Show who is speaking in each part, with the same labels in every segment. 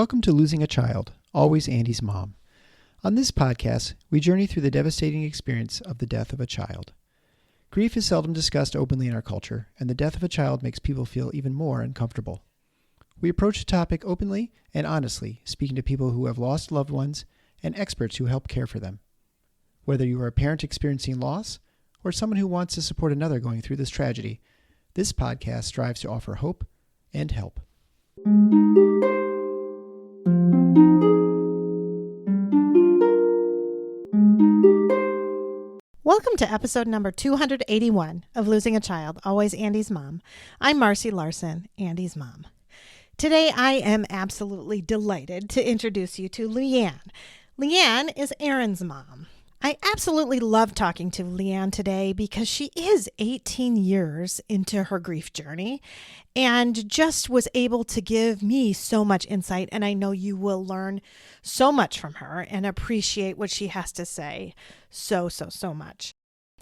Speaker 1: Welcome to Losing a Child, Always Andy's Mom. On this podcast, we journey through the devastating experience of the death of a child. Grief is seldom discussed openly in our culture, and the death of a child makes people feel even more uncomfortable. We approach the topic openly and honestly, speaking to people who have lost loved ones and experts who help care for them. Whether you are a parent experiencing loss or someone who wants to support another going through this tragedy, this podcast strives to offer hope and help.
Speaker 2: Welcome to episode number 281 of Losing a Child, Always Andy's Mom. I'm Marcy Larson, Andy's mom. Today I am absolutely delighted to introduce you to LeeAnn. LeeAnn is Aaron's mom. I absolutely love talking to LeeAnn today because she is 18 years into her grief journey and just was able to give me so much insight, and I know you will learn so much from her and appreciate what she has to say so much.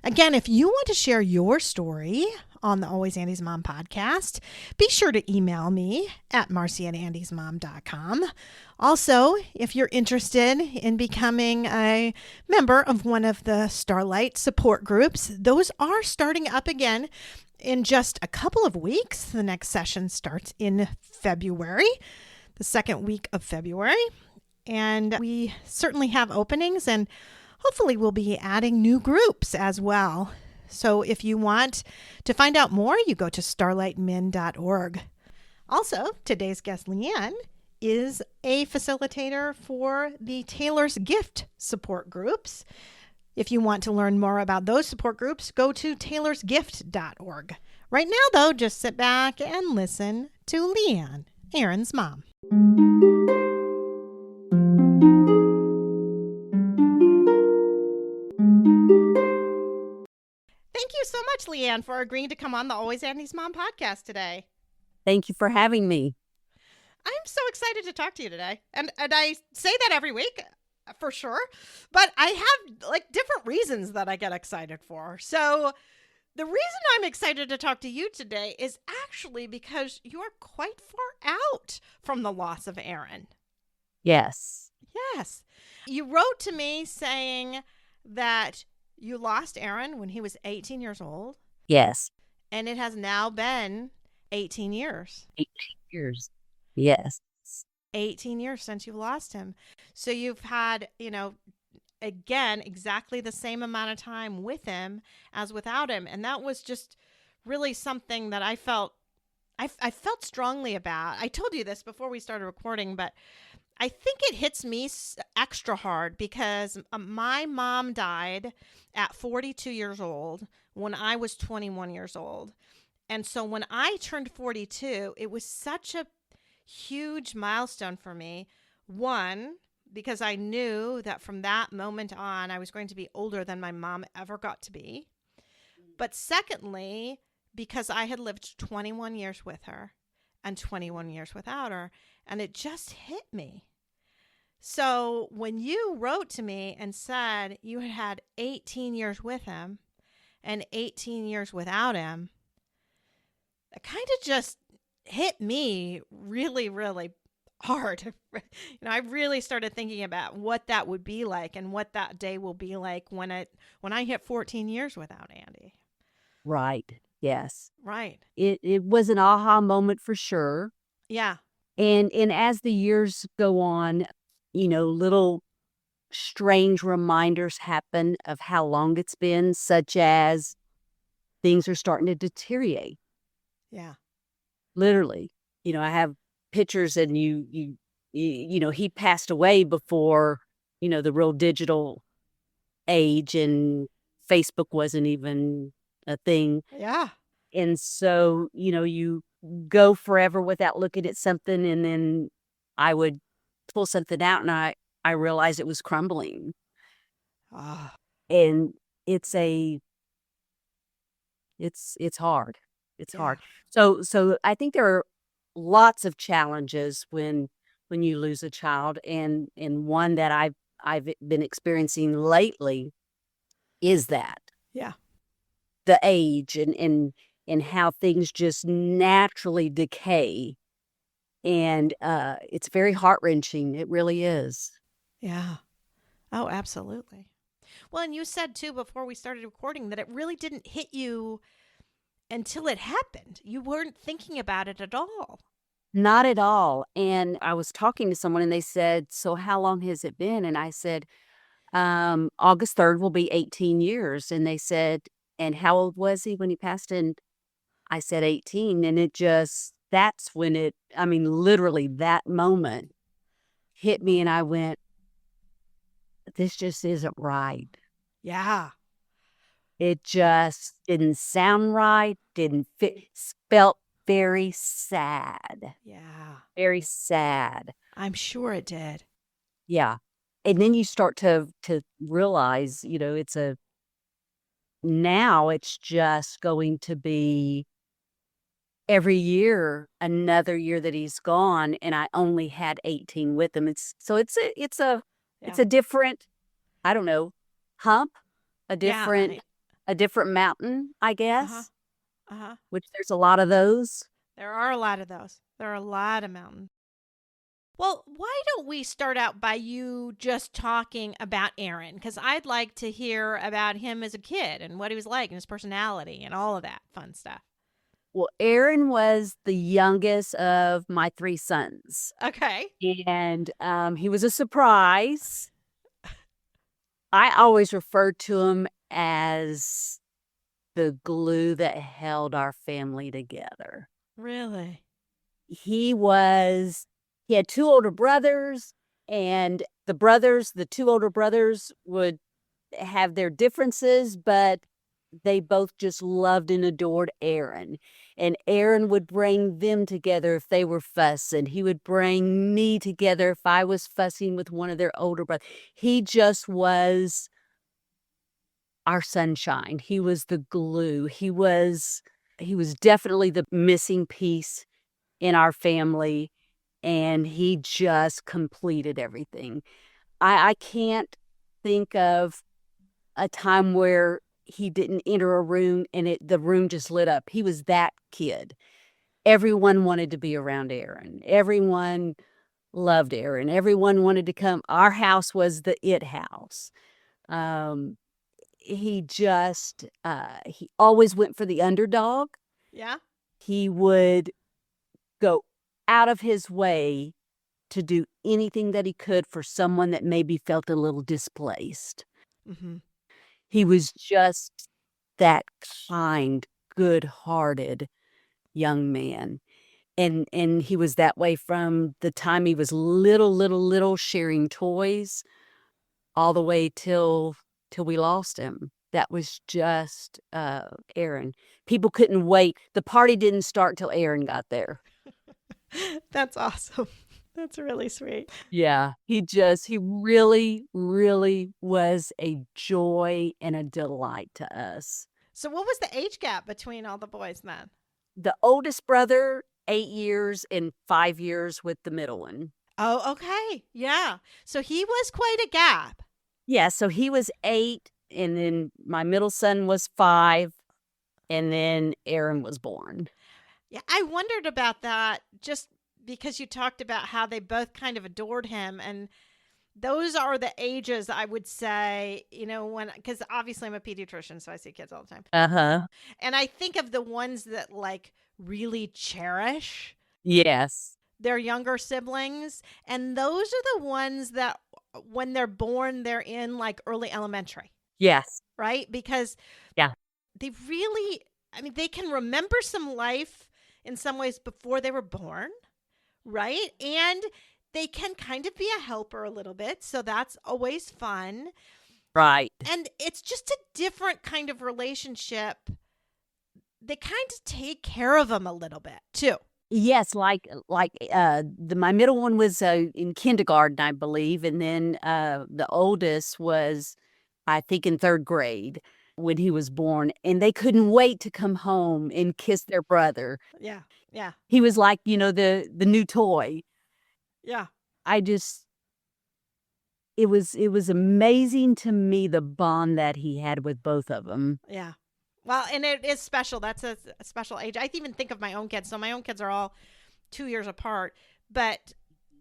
Speaker 2: Again, if you want to share your story on the Always Andy's Mom podcast, be sure to email me at marcy@andysmom.com. Also, if you're interested in becoming a member of one of the Starlight support groups, those are starting up again in just a couple of weeks. The next session starts in February, the second week of February. And we certainly have openings, and hopefully we'll be adding new groups as well. So if you want to find out more, you go to starlightmin.org. Also, today's guest, LeeAnn, is a facilitator for the Taylor's Gift support groups. If you want to learn more about those support groups, go to taylorsgift.org. Right now, though, just sit back and listen to LeeAnn, Aaron's mom. Thank you so much, LeeAnn, for agreeing to come on the Always Andy's Mom podcast today.
Speaker 3: Thank you for having me.
Speaker 2: I'm so excited to talk to you today. And I say that every week, for sure. But I have different reasons that I get excited for. So the reason I'm excited to talk to you today is actually because you're quite far out from the loss of Aaron.
Speaker 3: Yes.
Speaker 2: Yes. You wrote to me saying that you lost Aaron when he was 18 years old.
Speaker 3: Yes.
Speaker 2: And it has now been 18 years.
Speaker 3: 18 years. Yes.
Speaker 2: 18 years since you lost him. So you've had, again, exactly the same amount of time with him as without him. And that was just really something that I felt strongly about. I told you this before we started recording, but I think it hits me extra hard because my mom died at 42 years old when I was 21 years old. And so when I turned 42, it was such a huge milestone for me. One, because I knew that from that moment on, I was going to be older than my mom ever got to be. But secondly, because I had lived 21 years with her and 21 years without her, and it just hit me. So when you wrote to me and said you had had 18 years with him and 18 years without him, it kind of just hit me really, really hard. I really started thinking about what that would be like and what that day will be like when I hit 14 years without Andy.
Speaker 3: Right. Yes.
Speaker 2: Right.
Speaker 3: It was an aha moment for sure.
Speaker 2: Yeah.
Speaker 3: And as the years go on, little strange reminders happen of how long it's been, such as things are starting to deteriorate.
Speaker 2: Yeah.
Speaker 3: Literally. I have pictures, and he passed away before, the real digital age, and Facebook wasn't even a thing.
Speaker 2: Yeah.
Speaker 3: And so, you go forever without looking at something, and then I would pull something out, and I realized it was crumbling.
Speaker 2: Ah.
Speaker 3: And it's hard. It's hard. So I think there are lots of challenges when you lose a child, and one that I've been experiencing lately is that.
Speaker 2: Yeah.
Speaker 3: The age and how things just naturally decay And it's very heart-wrenching. It really is.
Speaker 2: Yeah. Oh, absolutely. Well, and you said too before we started recording that it really didn't hit you until it happened. You weren't thinking about it at all.
Speaker 3: Not at all. And I was talking to someone and they said, "So how long has it been?" And I said, August 3rd will be 18 years. And they said, "And how old was he when he passed?" And I said 18. And that's when literally that moment hit me. And I went, this just isn't right.
Speaker 2: Yeah.
Speaker 3: It just didn't sound right, didn't fit, felt very sad.
Speaker 2: Yeah.
Speaker 3: Very sad.
Speaker 2: I'm sure it did.
Speaker 3: Yeah. And then you start to realize, now it's just going to be every year, another year that he's gone, and I only had 18 with him. It's
Speaker 2: Yeah.
Speaker 3: a different, I don't know, hump, a
Speaker 2: Yeah.
Speaker 3: different mountain, I
Speaker 2: Uh-huh.
Speaker 3: guess,
Speaker 2: Uh-huh.
Speaker 3: which there's a lot of those.
Speaker 2: There are a lot of those. There are a lot of mountains. Well, why don't we start out by you just talking about Aaron? Because I'd like to hear about him as a kid and what he was like and his personality and all of that fun stuff.
Speaker 3: Well, Aaron was the youngest of my 3 sons,
Speaker 2: Okay.
Speaker 3: and he was a surprise. I always referred to him as the glue that held our family together.
Speaker 2: Really?
Speaker 3: He had 2 older brothers, and the 2 older brothers would have their differences, but they both just loved and adored Aaron. And Aaron would bring them together if they were fussing. He would bring me together if I was fussing with one of their older brothers. He just was our sunshine. He was the glue. He was definitely the missing piece in our family, and he just completed everything. I can't think of a time where he didn't enter a room and the room just lit up. He was that kid. Everyone wanted to be around Aaron. Everyone loved Aaron. Everyone wanted to come. Our house was the it house. He just he always went for the underdog.
Speaker 2: Yeah.
Speaker 3: He would go out of his way to do anything that he could for someone that maybe felt a little displaced.
Speaker 2: Mm-hmm.
Speaker 3: He was just that kind, good-hearted young man. And he was that way from the time he was little, sharing toys, all the way till we lost him. That was just Aaron. People couldn't wait. The party didn't start till Aaron got there.
Speaker 2: That's awesome. That's really sweet.
Speaker 3: Yeah, he really, really was a joy and a delight to us.
Speaker 2: So, what was the age gap between all the boys then?
Speaker 3: The oldest brother, 8 years and 5 years with the middle one.
Speaker 2: Oh, okay. Yeah. So, he was quite a gap.
Speaker 3: Yeah, so he was 8, and then my middle son was 5, and then Aaron was born.
Speaker 2: Yeah. I wondered about that just because you talked about how they both kind of adored him. And those are the ages I would say, because obviously I'm a pediatrician, so I see kids all the time.
Speaker 3: Uh-huh.
Speaker 2: And I think of the ones that like really cherish
Speaker 3: Yes.
Speaker 2: their younger siblings. And those are the ones that when they're born, they're in like early elementary.
Speaker 3: Yes.
Speaker 2: Right? Because
Speaker 3: Yeah.
Speaker 2: they really, they can remember some life in some ways before they were born. Right? And they can kind of be a helper a little bit. So that's always fun.
Speaker 3: Right.
Speaker 2: And it's just a different kind of relationship. They kind of take care of them a little bit too.
Speaker 3: Yes, my middle one was in kindergarten, I believe, and then the oldest was, I think, in 3rd grade when he was born, and they couldn't wait to come home and kiss their brother.
Speaker 2: Yeah, yeah,
Speaker 3: He was like, the new toy.
Speaker 2: yeah.
Speaker 3: It was amazing to me, the bond that he had with both of them.
Speaker 2: Yeah. Well, and it is special. That's a special age. I even think of my own kids. So my own kids are all 2 years apart. But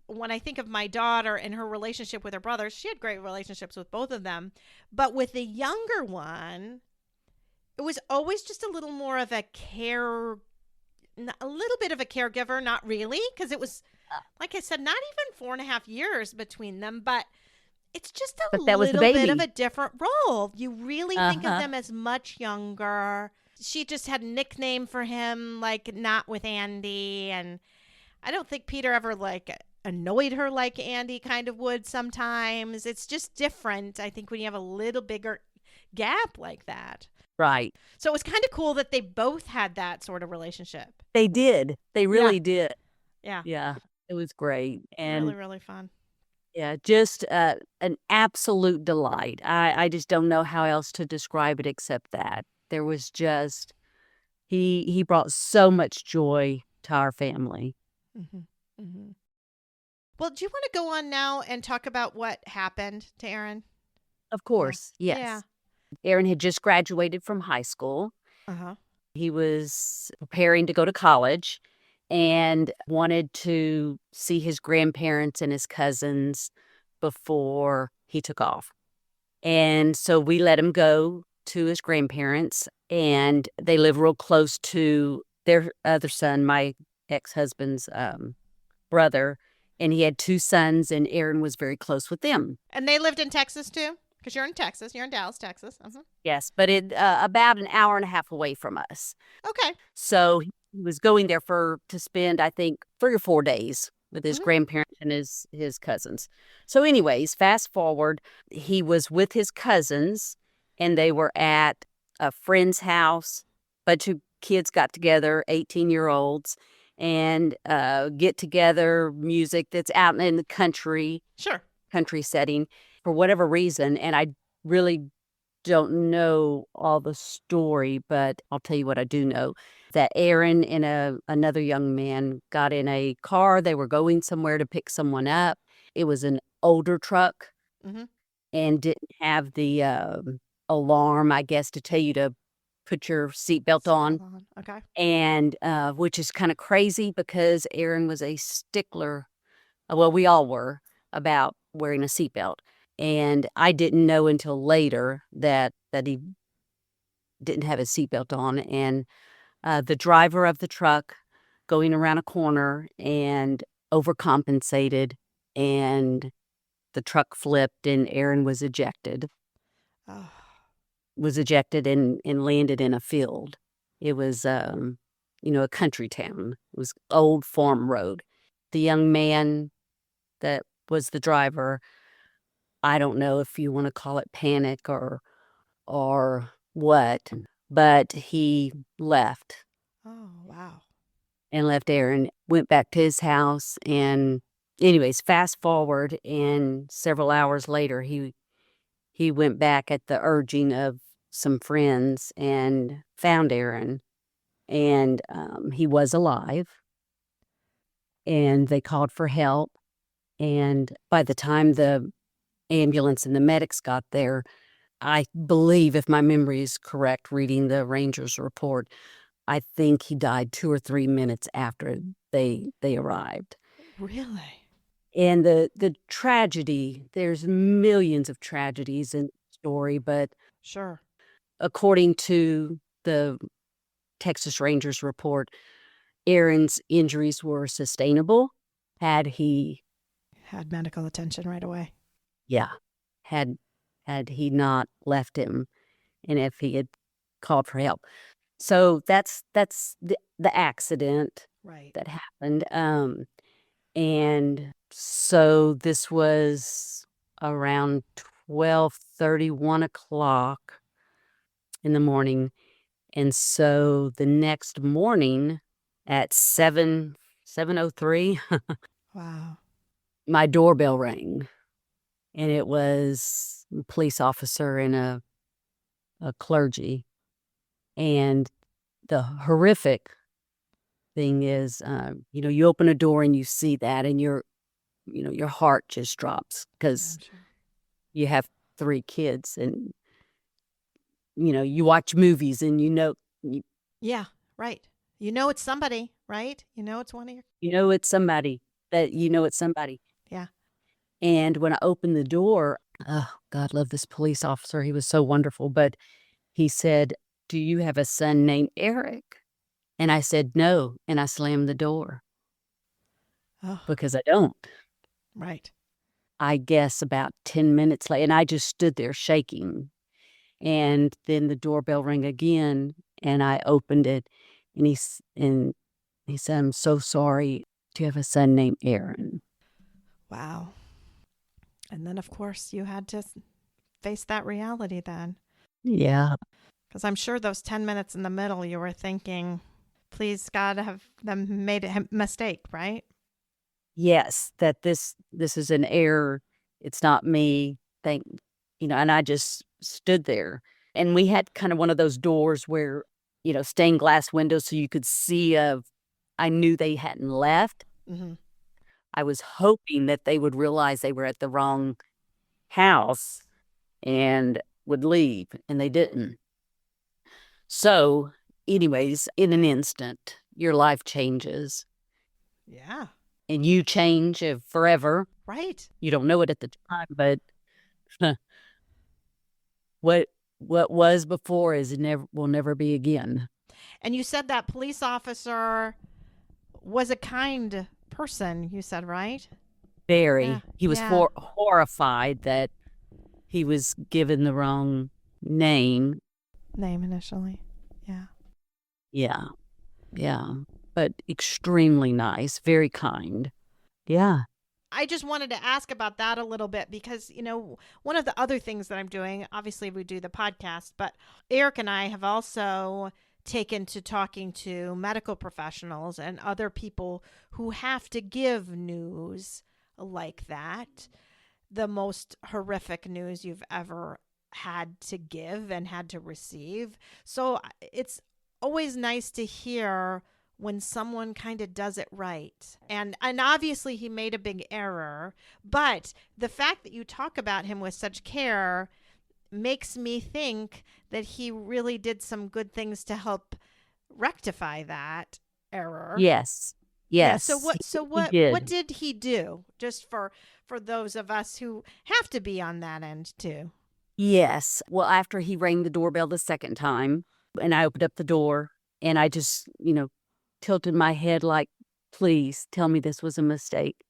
Speaker 2: when I think of my daughter and her relationship with her brothers, she had great relationships with both of them. But with the younger one, it was always just a little more of a little bit of a caregiver, not really, because it was, like I said, not even 4.5 years between them, but it's just a
Speaker 3: But that was the
Speaker 2: little bit of
Speaker 3: baby.
Speaker 2: a different role. You really think of
Speaker 3: Uh-huh.
Speaker 2: them as much younger. She just had a nickname for him, like not with Andy, and I don't think Peter ever like annoyed her like Andy kind of would sometimes. It's just different, I think, when you have a little bigger gap like that.
Speaker 3: Right.
Speaker 2: So it was kind of cool that they both had that sort of relationship.
Speaker 3: They did. They really did.
Speaker 2: Yeah.
Speaker 3: Yeah. It was great.
Speaker 2: Really,
Speaker 3: And
Speaker 2: really fun.
Speaker 3: yeah, just an absolute delight. I just don't know how else to describe it except that. There was just, he brought so much joy to our family.
Speaker 2: Mm-hmm. Mm-hmm. Well, do you want to go on now and talk about what happened to Aaron?
Speaker 3: Of course. Yes.
Speaker 2: Yeah.
Speaker 3: Aaron had just graduated from high school.
Speaker 2: Uh-huh.
Speaker 3: He was preparing to go to college and wanted to see his grandparents and his cousins before he took off. And so we let him go to his grandparents, and they live real close to their other son, my ex-husband's brother, and he had 2 sons, and Aaron was very close with them.
Speaker 2: And they lived in Texas too? Because you're in Texas. You're in Dallas, Texas. Uh-huh.
Speaker 3: Yes, but it about an hour and a half away from us.
Speaker 2: Okay.
Speaker 3: So he was going there to spend, I think, 3 or 4 days with his grandparents and his cousins. So anyways, fast forward, he was with his cousins, and they were at a friend's house. Bunch of kids got together, 18-year-olds, and get together music that's out in the country setting for whatever reason. And I really don't know all the story, but I'll tell you what I do know. That Aaron and another young man got in a car. They were going somewhere to pick someone up. It was an older truck and didn't have the alarm, I guess, to tell you to put your seatbelt on.
Speaker 2: Okay.
Speaker 3: And which is kind of crazy because Aaron was a stickler. Well, we all were about wearing a seatbelt. And I didn't know until later that he didn't have his seatbelt on. And the driver of the truck going around a corner and overcompensated, and the truck flipped, and Aaron was ejected.
Speaker 2: Oh.
Speaker 3: Was ejected and landed in a field. It was, a country town. It was old farm road. The young man that was the driver, I don't know if you want to call it panic or what, but he left.
Speaker 2: Oh, wow.
Speaker 3: And left Aaron, went back to his house, and anyways, fast forward, and several hours later, he went back at the urging of some friends and found Aaron, and he was alive, and they called for help, and by the time the ambulance and the medics got there, I believe, if my memory is correct, reading the Rangers report, I think he died 2 or 3 minutes after they arrived.
Speaker 2: Really?
Speaker 3: And the tragedy, there's millions of tragedies in the story, but
Speaker 2: Sure.
Speaker 3: according to the Texas Rangers report, Aaron's injuries were sustainable had he
Speaker 2: Had medical attention right away.
Speaker 3: had he not left him, and if he had called for help. So that's the accident
Speaker 2: Right.
Speaker 3: that happened. And so this was around 12:30, 1 o'clock in the morning. And so the next morning at 7:03,
Speaker 2: Wow.
Speaker 3: my doorbell rang, and it was a police officer and a clergy. And the horrific thing is, you open a door and you see that, and your heart just drops because
Speaker 2: Sure.
Speaker 3: you have 3 kids, and you watch movies, and
Speaker 2: Yeah, right. You know it's somebody, right? You know it's one of your.
Speaker 3: You know it's somebody. It's somebody.
Speaker 2: Yeah.
Speaker 3: And when I opened the door, oh, God love this police officer. He was so wonderful. But he said, "Do you have a son named Eric?" And I said, "No." And I slammed the door
Speaker 2: Oh,
Speaker 3: because I don't.
Speaker 2: right.
Speaker 3: I guess about 10 minutes later, and I just stood there shaking. And then the doorbell rang again, and I opened it, and he said, "I'm so sorry. Do you have a son named Aaron?"
Speaker 2: Wow. And then, of course, you had to face that reality then.
Speaker 3: Yeah.
Speaker 2: Because I'm sure those 10 minutes in the middle, you were thinking, please, God, have them made a mistake, right?
Speaker 3: Yes, that this is an error. It's not me. And I just stood there. And we had kind of one of those doors where, stained glass windows so you could see I knew they hadn't left.
Speaker 2: Mm-hmm.
Speaker 3: I was hoping that they would realize they were at the wrong house and would leave, and they didn't. So, anyways, in an instant, your life changes.
Speaker 2: Yeah.
Speaker 3: And you change forever.
Speaker 2: Right.
Speaker 3: You don't know it at the time, but what was before will never be again.
Speaker 2: And you said that police officer was a kind person, you said, right?
Speaker 3: Very.
Speaker 2: Yeah.
Speaker 3: He was
Speaker 2: Yeah.
Speaker 3: horrified that he was given the wrong name.
Speaker 2: Name initially. Yeah.
Speaker 3: Yeah. Yeah. But extremely nice, very kind. Yeah.
Speaker 2: I just wanted to ask about that a little bit because, one of the other things that I'm doing, obviously we do the podcast, but Eric and I have also taken to talking to medical professionals and other people who have to give news like that, the most horrific news you've ever had to give and had to receive. So it's always nice to hear when someone kind of does it right. And obviously he made a big error, but the fact that you talk about him with such care makes me think that he really did some good things to help rectify that error.
Speaker 3: Yes.
Speaker 2: Yeah,
Speaker 3: Yes.
Speaker 2: What did he do? Just for those of us who have to be on that end too.
Speaker 3: Yes. Well, after he rang the doorbell the second time and I opened up the door and I just, tilted my head like, "Please tell me this was a mistake."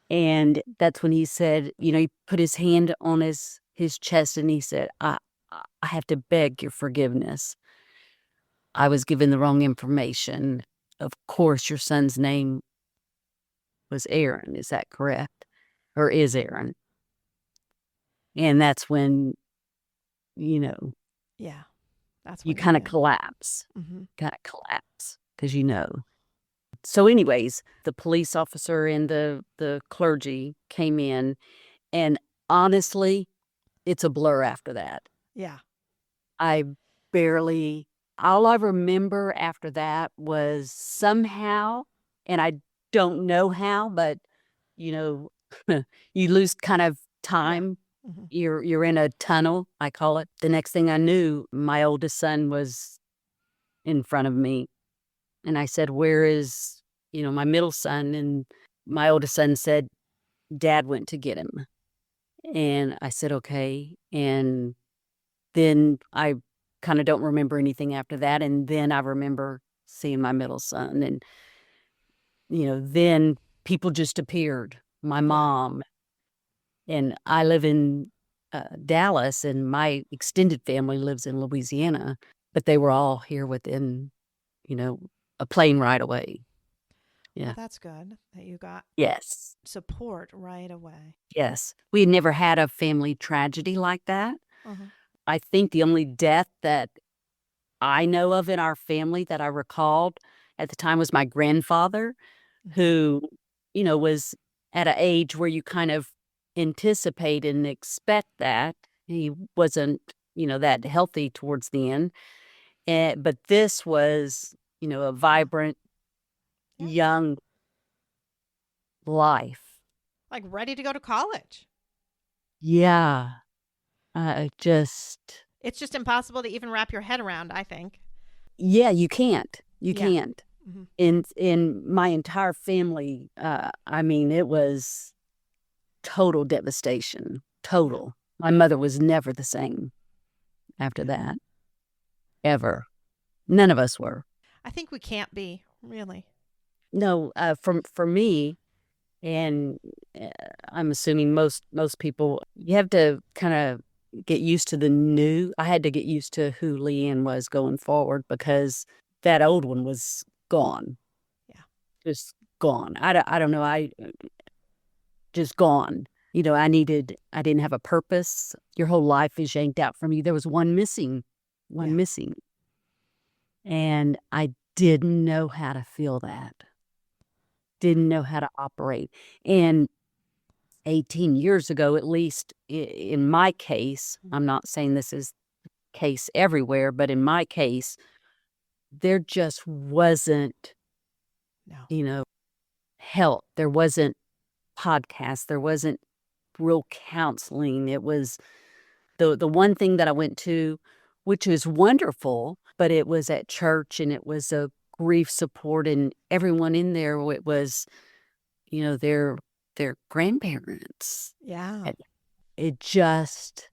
Speaker 3: And that's when he said, he put his hand on his chest and he said, I have to beg your forgiveness. I was given the wrong information. Of course, your son's name was Aaron. Is that correct? Or is Aaron? And that's when,
Speaker 2: Yeah, that's
Speaker 3: you
Speaker 2: when
Speaker 3: kind of collapse.
Speaker 2: Mm-hmm.
Speaker 3: Kind of collapse because So anyways, the police officer and the clergy came in, and honestly, it's a blur after that.
Speaker 2: Yeah.
Speaker 3: I all I remember after that was somehow, and I don't know how, but you lose kind of time.
Speaker 2: Yeah. Mm-hmm.
Speaker 3: You're in a tunnel, I call it. The next thing I knew, my oldest son was in front of me. And I said, "Where is, my middle son?" And my oldest son said, "Dad went to get him." And I said, "Okay." And then I kind of don't remember anything after that. And then I remember seeing my middle son. And, then people just appeared. My mom. And I live in Dallas, and my extended family lives in Louisiana. But they were all here within, a plane ride away. Yeah.
Speaker 2: Well, that's good that you got
Speaker 3: Yes.
Speaker 2: support right away.
Speaker 3: Yes. We had never had a family tragedy like that.
Speaker 2: Uh-huh.
Speaker 3: I think the only death that I know of in our family that I recalled at the time was my grandfather, who, was at an age where you kind of anticipate and expect that. He wasn't, that healthy towards the end. But this was, a vibrant, young life.
Speaker 2: Like ready to go to college.
Speaker 3: Yeah.
Speaker 2: It's just impossible to even wrap your head around, I think.
Speaker 3: Yeah, you can't. You
Speaker 2: Yeah.
Speaker 3: can't.
Speaker 2: Mhm.
Speaker 3: In my entire family, I mean, it was total devastation. Total. My mother was never the same after that, ever. None of us were.
Speaker 2: I think we can't be, really.
Speaker 3: No, for me, and uh, I'm assuming most people, you have to kind of get used to the new. I had to get used to who LeeAnn was going forward because that old one was gone.
Speaker 2: Yeah.
Speaker 3: Just gone. I don't know. I just gone. You know, I didn't have a purpose. Your whole life is yanked out from you. There was one missing.
Speaker 2: Yeah.
Speaker 3: And I didn't know how to feel that. Didn't know how to operate. And 18 years ago, at least in my case, I'm not saying this is the case everywhere, but in my case, there just wasn't,
Speaker 2: No.
Speaker 3: help. There wasn't podcasts. There wasn't real counseling. It was the one thing that I went to, which was wonderful, but it was at church and it was a grief support, and everyone in there, it was, their grandparents.
Speaker 2: Yeah.
Speaker 3: It just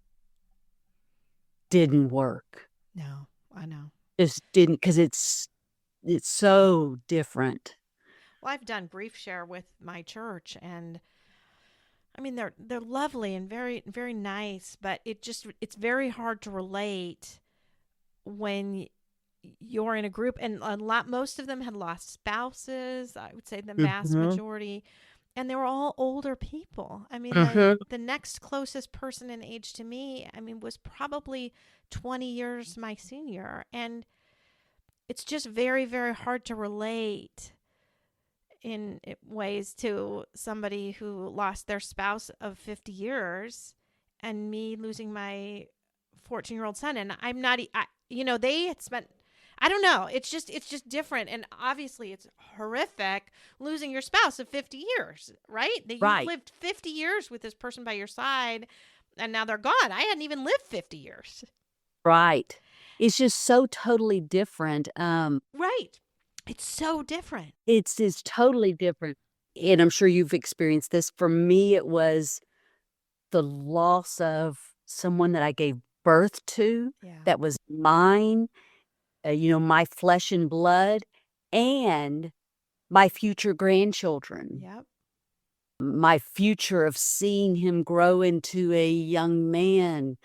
Speaker 3: didn't work.
Speaker 2: No, I know.
Speaker 3: Just didn't, because it's so different.
Speaker 2: Well, I've done grief share with my church, and I mean they're lovely and very very nice, but it's very hard to relate when you're in a group, and most of them had lost spouses. I would say the vast majority, and they were all older people. I mean, the next closest person in age to me, I mean, was probably 20 years my senior, and it's just very very hard to relate in ways to somebody who lost their spouse of 50 years and me losing my 14-year-old son. And I'm not, they had spent, I don't know. It's just different. And obviously it's horrific losing your spouse of 50 years, right? That
Speaker 3: Right.
Speaker 2: you've lived 50 years with this person by your side and now they're gone. I hadn't even lived 50 years.
Speaker 3: Right. It's just so totally different.
Speaker 2: Right. It's so different.
Speaker 3: It's totally different. And I'm sure you've experienced this. For me, it was the loss of someone that I gave birth to,
Speaker 2: Yeah.
Speaker 3: that was mine, my flesh and blood, and my future grandchildren.
Speaker 2: Yep.
Speaker 3: My future of seeing him grow into a young man.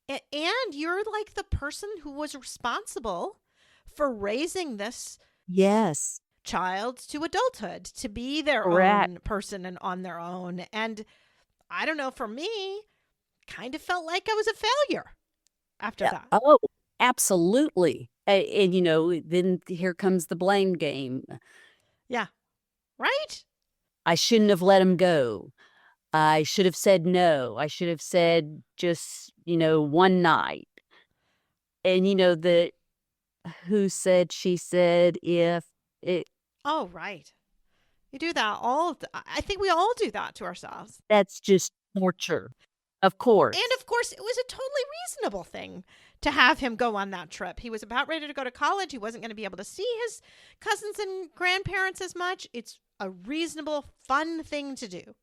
Speaker 2: And you're like the person who was responsible for raising this
Speaker 3: Yes.
Speaker 2: child to adulthood, to be their
Speaker 3: Correct.
Speaker 2: own person and on their own. And I don't know, for me, kind of felt like I was a failure after that.
Speaker 3: Oh, absolutely. And, then here comes the blame game.
Speaker 2: Yeah. Right?
Speaker 3: I shouldn't have let him go. I should have said no. I should have said just, one night. And, the who said, she said, if it,
Speaker 2: Oh, right. You do that I think we all do that to ourselves.
Speaker 3: that's just torture. Of course.
Speaker 2: And of course, it was a totally reasonable thing to have him go on that trip. He was about ready to go to college. He wasn't going to be able to see his cousins and grandparents as much. It's a reasonable, fun thing to do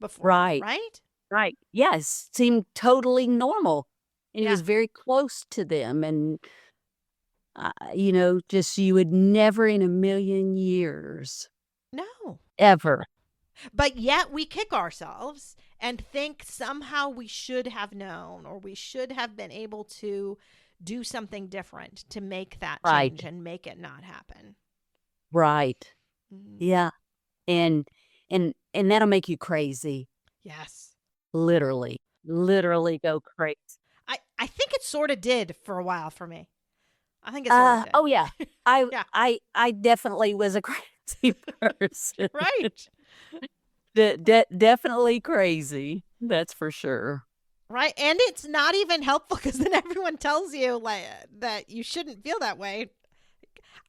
Speaker 2: before.
Speaker 3: Right.
Speaker 2: Right?
Speaker 3: Right. Yes. Seemed totally normal. And he was
Speaker 2: Yeah.
Speaker 3: very close to them. And, just you would never in a million years,
Speaker 2: No.
Speaker 3: ever.
Speaker 2: But yet we kick ourselves and think somehow we should have known, or we should have been able to do something different to make that
Speaker 3: Right.
Speaker 2: change and make it not happen.
Speaker 3: Right.
Speaker 2: Mhm.
Speaker 3: Yeah. And that'll make you crazy.
Speaker 2: Yes.
Speaker 3: Literally go crazy.
Speaker 2: I think it sort of did for a while for me. I think it sort of did.
Speaker 3: Oh yeah.
Speaker 2: Yeah.
Speaker 3: I definitely was a crazy person.
Speaker 2: Right.
Speaker 3: Definitely crazy. That's for sure.
Speaker 2: Right. And it's not even helpful because then everyone tells you that you shouldn't feel that way.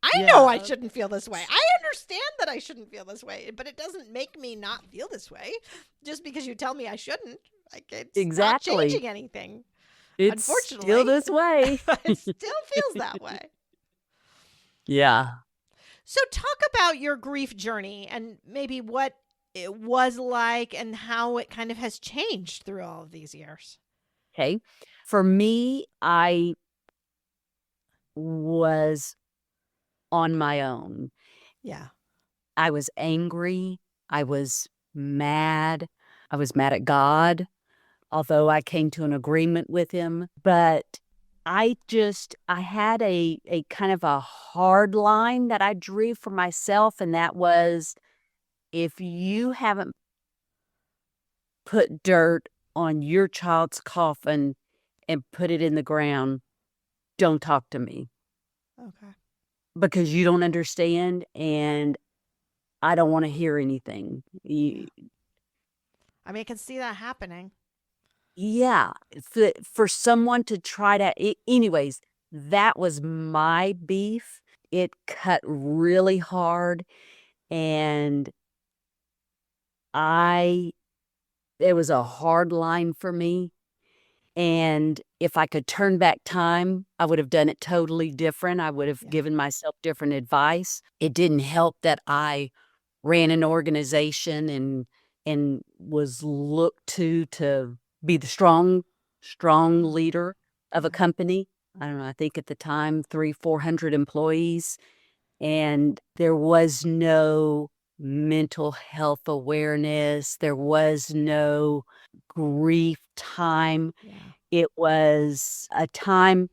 Speaker 2: I know I shouldn't feel this way. I understand that I shouldn't feel this way, but it doesn't make me not feel this way just because you tell me I shouldn't. Like, it's
Speaker 3: Exactly.
Speaker 2: not changing anything.
Speaker 3: It's
Speaker 2: Unfortunately.
Speaker 3: still this way.
Speaker 2: It still feels that way.
Speaker 3: Yeah.
Speaker 2: So talk about your grief journey and maybe what it was like and how it kind of has changed through all of these years.
Speaker 3: Okay. For me, I was on my own.
Speaker 2: Yeah.
Speaker 3: I was angry. I was mad. I was mad at God, although I came to an agreement with him. But I had a kind of a hard line that I drew for myself, and that was, if you haven't put dirt on your child's coffin and put it in the ground, don't talk to me,
Speaker 2: Okay.
Speaker 3: because you don't understand, and I don't want to hear anything.
Speaker 2: Yeah. I mean, I can see that happening.
Speaker 3: Yeah, for someone to try to anyways, that was my beef. It cut really hard, and I it was a hard line for me, and if I could turn back time, I would have done it totally different. I would have
Speaker 2: Yeah.
Speaker 3: given myself different advice. It didn't help that I ran an organization and was looked to be the strong
Speaker 2: Oh,
Speaker 3: leader of a
Speaker 2: yeah.
Speaker 3: company. I don't know, I think at the time 300-400 employees, and there was no mental health awareness. There was no grief time.
Speaker 2: Yeah.
Speaker 3: It was a time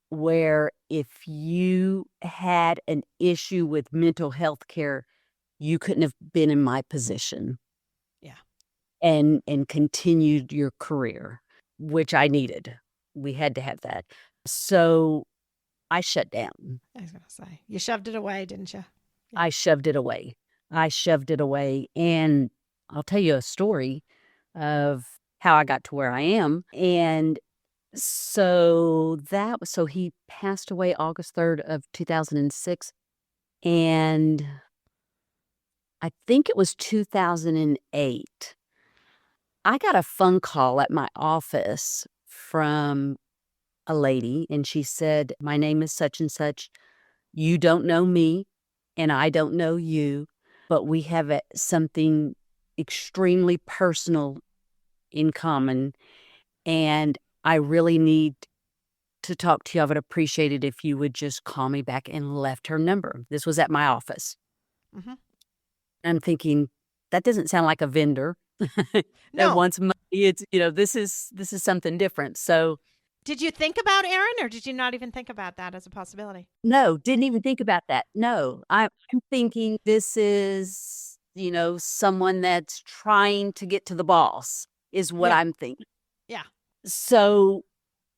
Speaker 3: where if you had an issue with mental health care, you couldn't have been in my position
Speaker 2: Yeah.
Speaker 3: and continued your career, which I needed. We had to have that. So I shut down.
Speaker 2: I was going to say, you shoved it away, didn't you? Yeah.
Speaker 3: I shoved it away. I shoved it away. And I'll tell you a story of how I got to where I am. And so he passed away August 3rd of 2006. And I think it was 2008. I got a phone call at my office from a lady, and she said, "My name is such and such. You don't know me, and I don't know you, but we have something extremely personal in common, and I really need to talk to you. I would appreciate it if you would just call me back," and left her number. This was at my office.
Speaker 2: Mm-hmm.
Speaker 3: I'm thinking, that doesn't sound like a vendor that
Speaker 2: No.
Speaker 3: wants money. It's, this is something different. So,
Speaker 2: Did you think about Aaron or did you not even think about that as a possibility?
Speaker 3: no, didn't even think about that. No, I'm thinking this is, someone that's trying to get to the boss, is what
Speaker 2: Yeah.
Speaker 3: I'm thinking.
Speaker 2: Yeah.
Speaker 3: So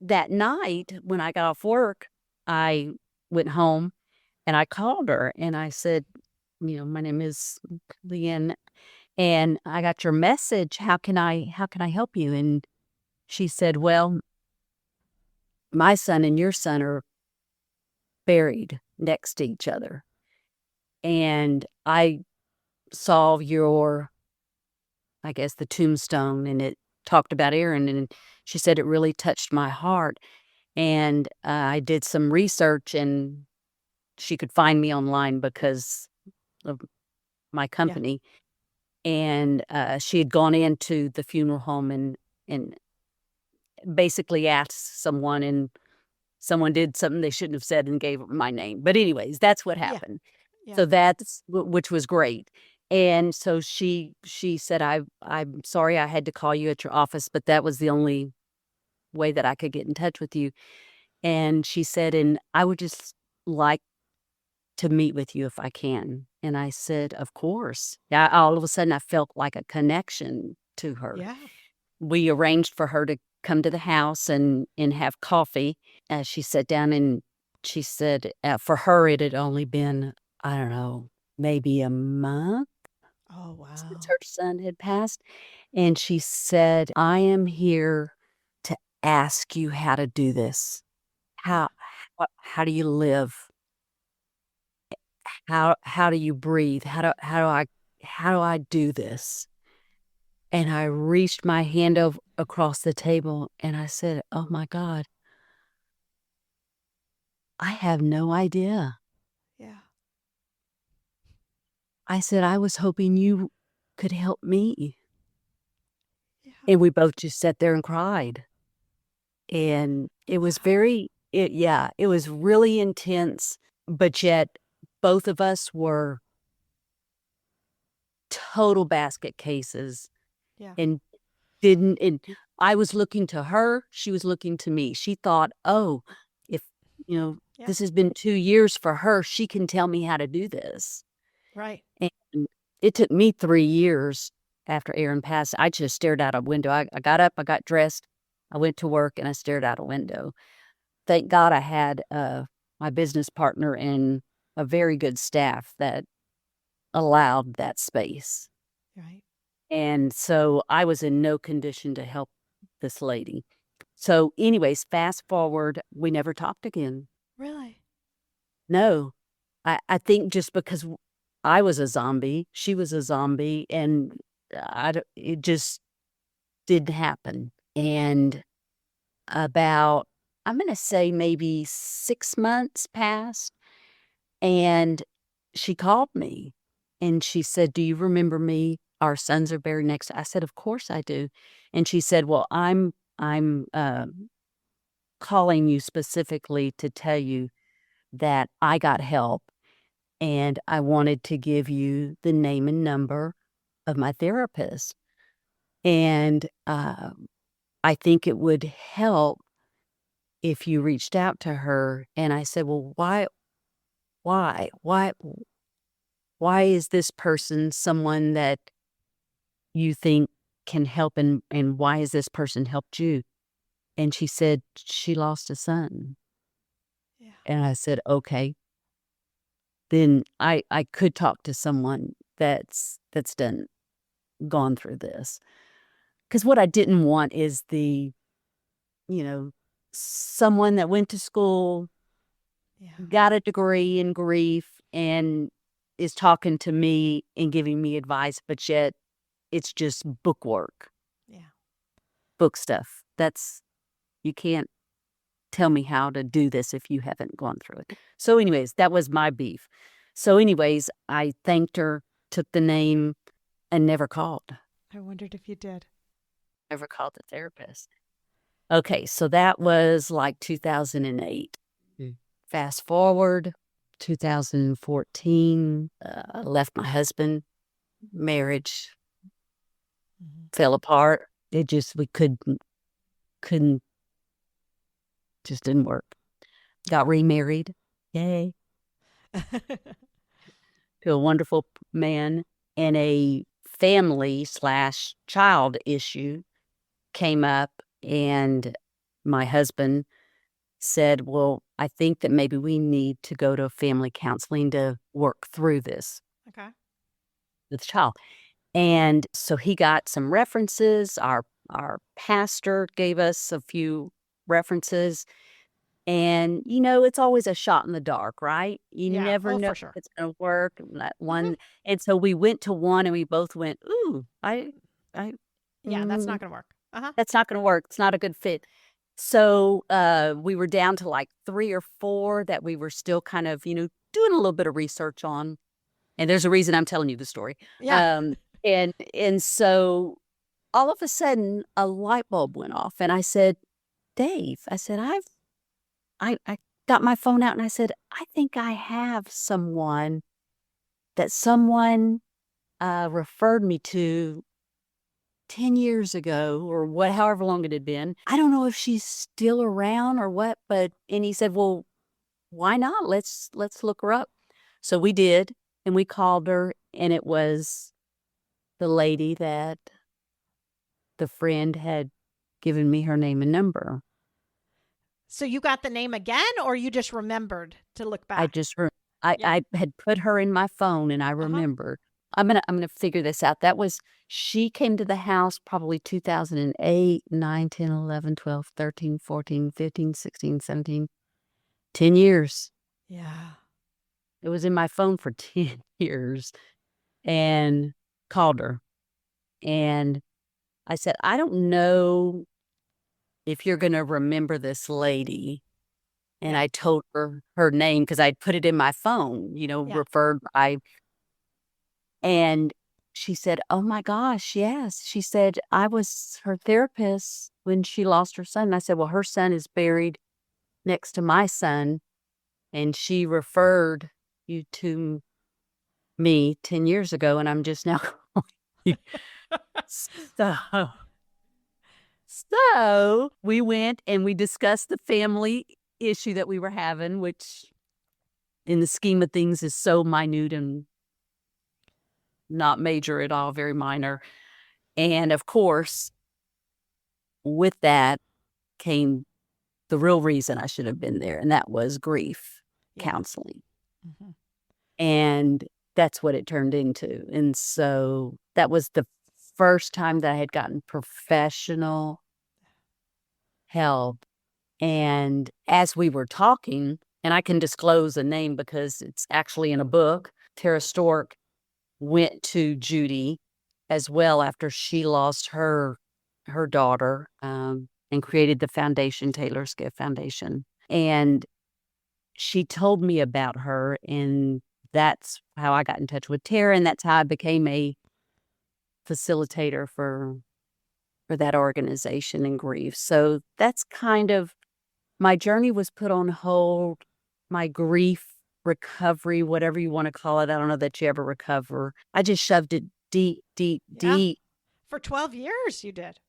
Speaker 3: that night when I got off work, I went home and I called her and I said, "My name is LeeAnn, and I got your message. How can I help you?" And she said, "Well, my son and your son are buried next to each other. And I saw I guess, the tombstone, and it talked about Aaron." And she said, "It really touched my heart." And I did some research, and she could find me online because of my
Speaker 2: Yeah.
Speaker 3: company. And she had gone into the funeral home and basically asked someone, and someone did something they shouldn't have said and gave my name. But anyways, that's what
Speaker 2: Yeah.
Speaker 3: happened.
Speaker 2: Yeah.
Speaker 3: So which was great. And so she said, I'm sorry I had to call you at your office, but that was the only way that I could get in touch with you." And she said, "And I would just like to meet with you if I can." And I said, "Of course." Yeah, all of a sudden I felt like a connection to her.
Speaker 2: Yeah.
Speaker 3: We arranged for her to come to the house and have coffee. She sat down and she said, for her, it had only been, I don't know, maybe a month
Speaker 2: Oh,
Speaker 3: since
Speaker 2: wow.
Speaker 3: her son had passed. And she said, "I am here to ask you how to do this.
Speaker 2: Yeah.
Speaker 3: How do you live? How do you breathe? How do I do this?" And I reached my hand over across the table and I said, "Oh my God, I have no idea."
Speaker 2: Yeah.
Speaker 3: I said, I was hoping you could help me.
Speaker 2: Yeah.
Speaker 3: And we both just sat there and cried. And it was it was really intense, but yet both of us were total basket cases
Speaker 2: Yeah.
Speaker 3: and I was looking to her, she was looking to me. She thought, oh, if,
Speaker 2: Yeah.
Speaker 3: this has been 2 years for her, she can tell me how to do this.
Speaker 2: Right.
Speaker 3: And it took me 3 years after Aaron passed. I just stared out a window. I got up, I got dressed, I went to work, and I stared out a window. Thank God I had my business partner and a very good staff that allowed that space.
Speaker 2: Right.
Speaker 3: And so I was in no condition to help this lady. So anyways, fast forward, we never talked again.
Speaker 2: Really?
Speaker 3: No. I think just because I was a zombie, she was a zombie, and it just didn't happen. And about, I'm going to say maybe 6 months passed, and she called me and she said, do you remember me? Our sons are buried next. I said, of course I do. And she said, well, I'm calling you specifically to tell you that I got help, and I wanted to give you the name and number of my therapist. And I think it would help if you reached out to her. And I said, well, why, why is this person someone that you think can help, and why has this person helped you? And she said, she lost a son.
Speaker 2: Yeah.
Speaker 3: And I said, okay, then I could talk to someone that's gone through this. Because what I didn't want is someone that went to school,
Speaker 2: Yeah.
Speaker 3: got a degree in grief, and is talking to me and giving me advice, but yet it's just book work,
Speaker 2: Yeah.
Speaker 3: book stuff. You can't tell me how to do this if you haven't gone through it. So anyways, that was my beef. So anyways, I thanked her, took the name, and never called.
Speaker 2: I wondered if you did.
Speaker 3: Never called the therapist. Okay, so that was like 2008. Fast forward, 2014, I left my husband, marriage fell apart. We couldn't, just didn't work. Got remarried, yay, to a wonderful man, and a family/child issue came up, and my husband said, well, I think that maybe we need to go to family counseling to work through this
Speaker 2: Okay.
Speaker 3: with the child. And so he got some references. Our pastor gave us a few references. And, it's always a shot in the dark, right? You
Speaker 2: Yeah.
Speaker 3: never
Speaker 2: Oh,
Speaker 3: know
Speaker 2: for
Speaker 3: if
Speaker 2: sure.
Speaker 3: it's going to work. And that
Speaker 2: Mhm.
Speaker 3: one. And so we went to one and we both went, ooh,
Speaker 2: Yeah, that's
Speaker 3: mm,
Speaker 2: not going to work. Uh-huh.
Speaker 3: that's not going to work. It's not a good fit. So we were down to like 3 or 4 that we were still kind of, doing a little bit of research on. And there's a reason I'm telling you the story.
Speaker 2: Yeah.
Speaker 3: And so all of a sudden a light bulb went off, and I said, Dave, I said, I got my phone out and I said, I think I have someone that someone referred me to 10 years ago, or however long it had been. I don't know if she's still around or what, and he said, well, why not? Let's look her up. So we did, and we called her, and it was the lady that the friend had given me her name and number.
Speaker 2: So you got the name again, or you just remembered to look back?
Speaker 3: I just I had put her in my phone, and I remembered. I'm gonna figure this out. She came to the house probably 2008, 9, 10, 11, 12, 13, 14, 15, 16, 17, 10 years.
Speaker 2: Yeah.
Speaker 3: It was in my phone for 10 years, and called her. And I said, I don't know if you're going to remember this lady. And
Speaker 2: Yeah.
Speaker 3: I told her name because I'd put it in my phone,
Speaker 2: Yeah.
Speaker 3: referred by And she said, "Oh my gosh, yes." She said, "I was her therapist when she lost her son." And I said, "Well, her son is buried next to my son, and she referred you to me 10 years ago, and I'm just now calling you." So, so we went and we discussed the family issue that we were having, which in the scheme of things is so minute and not major at all, very minor. And of course, with that came the real reason I should have been there, and that was grief counseling.
Speaker 2: Mm-hmm.
Speaker 3: And that's what it turned into. And so that was the first time that I had gotten professional help. And as we were talking, and I can disclose a name because it's actually in a book, Tara Stork went to Judy as well after she lost her daughter, and created the foundation, Taylor's Gift Foundation. And she told me about her, and that's how I got in touch with Tara, and that's how I became a facilitator for that organization in grief. So that's kind of my journey was put on hold. My grief recovery, whatever you want to call it. I don't know that you ever recover. I just shoved it deep, deep, deep.
Speaker 2: For 12 years you did,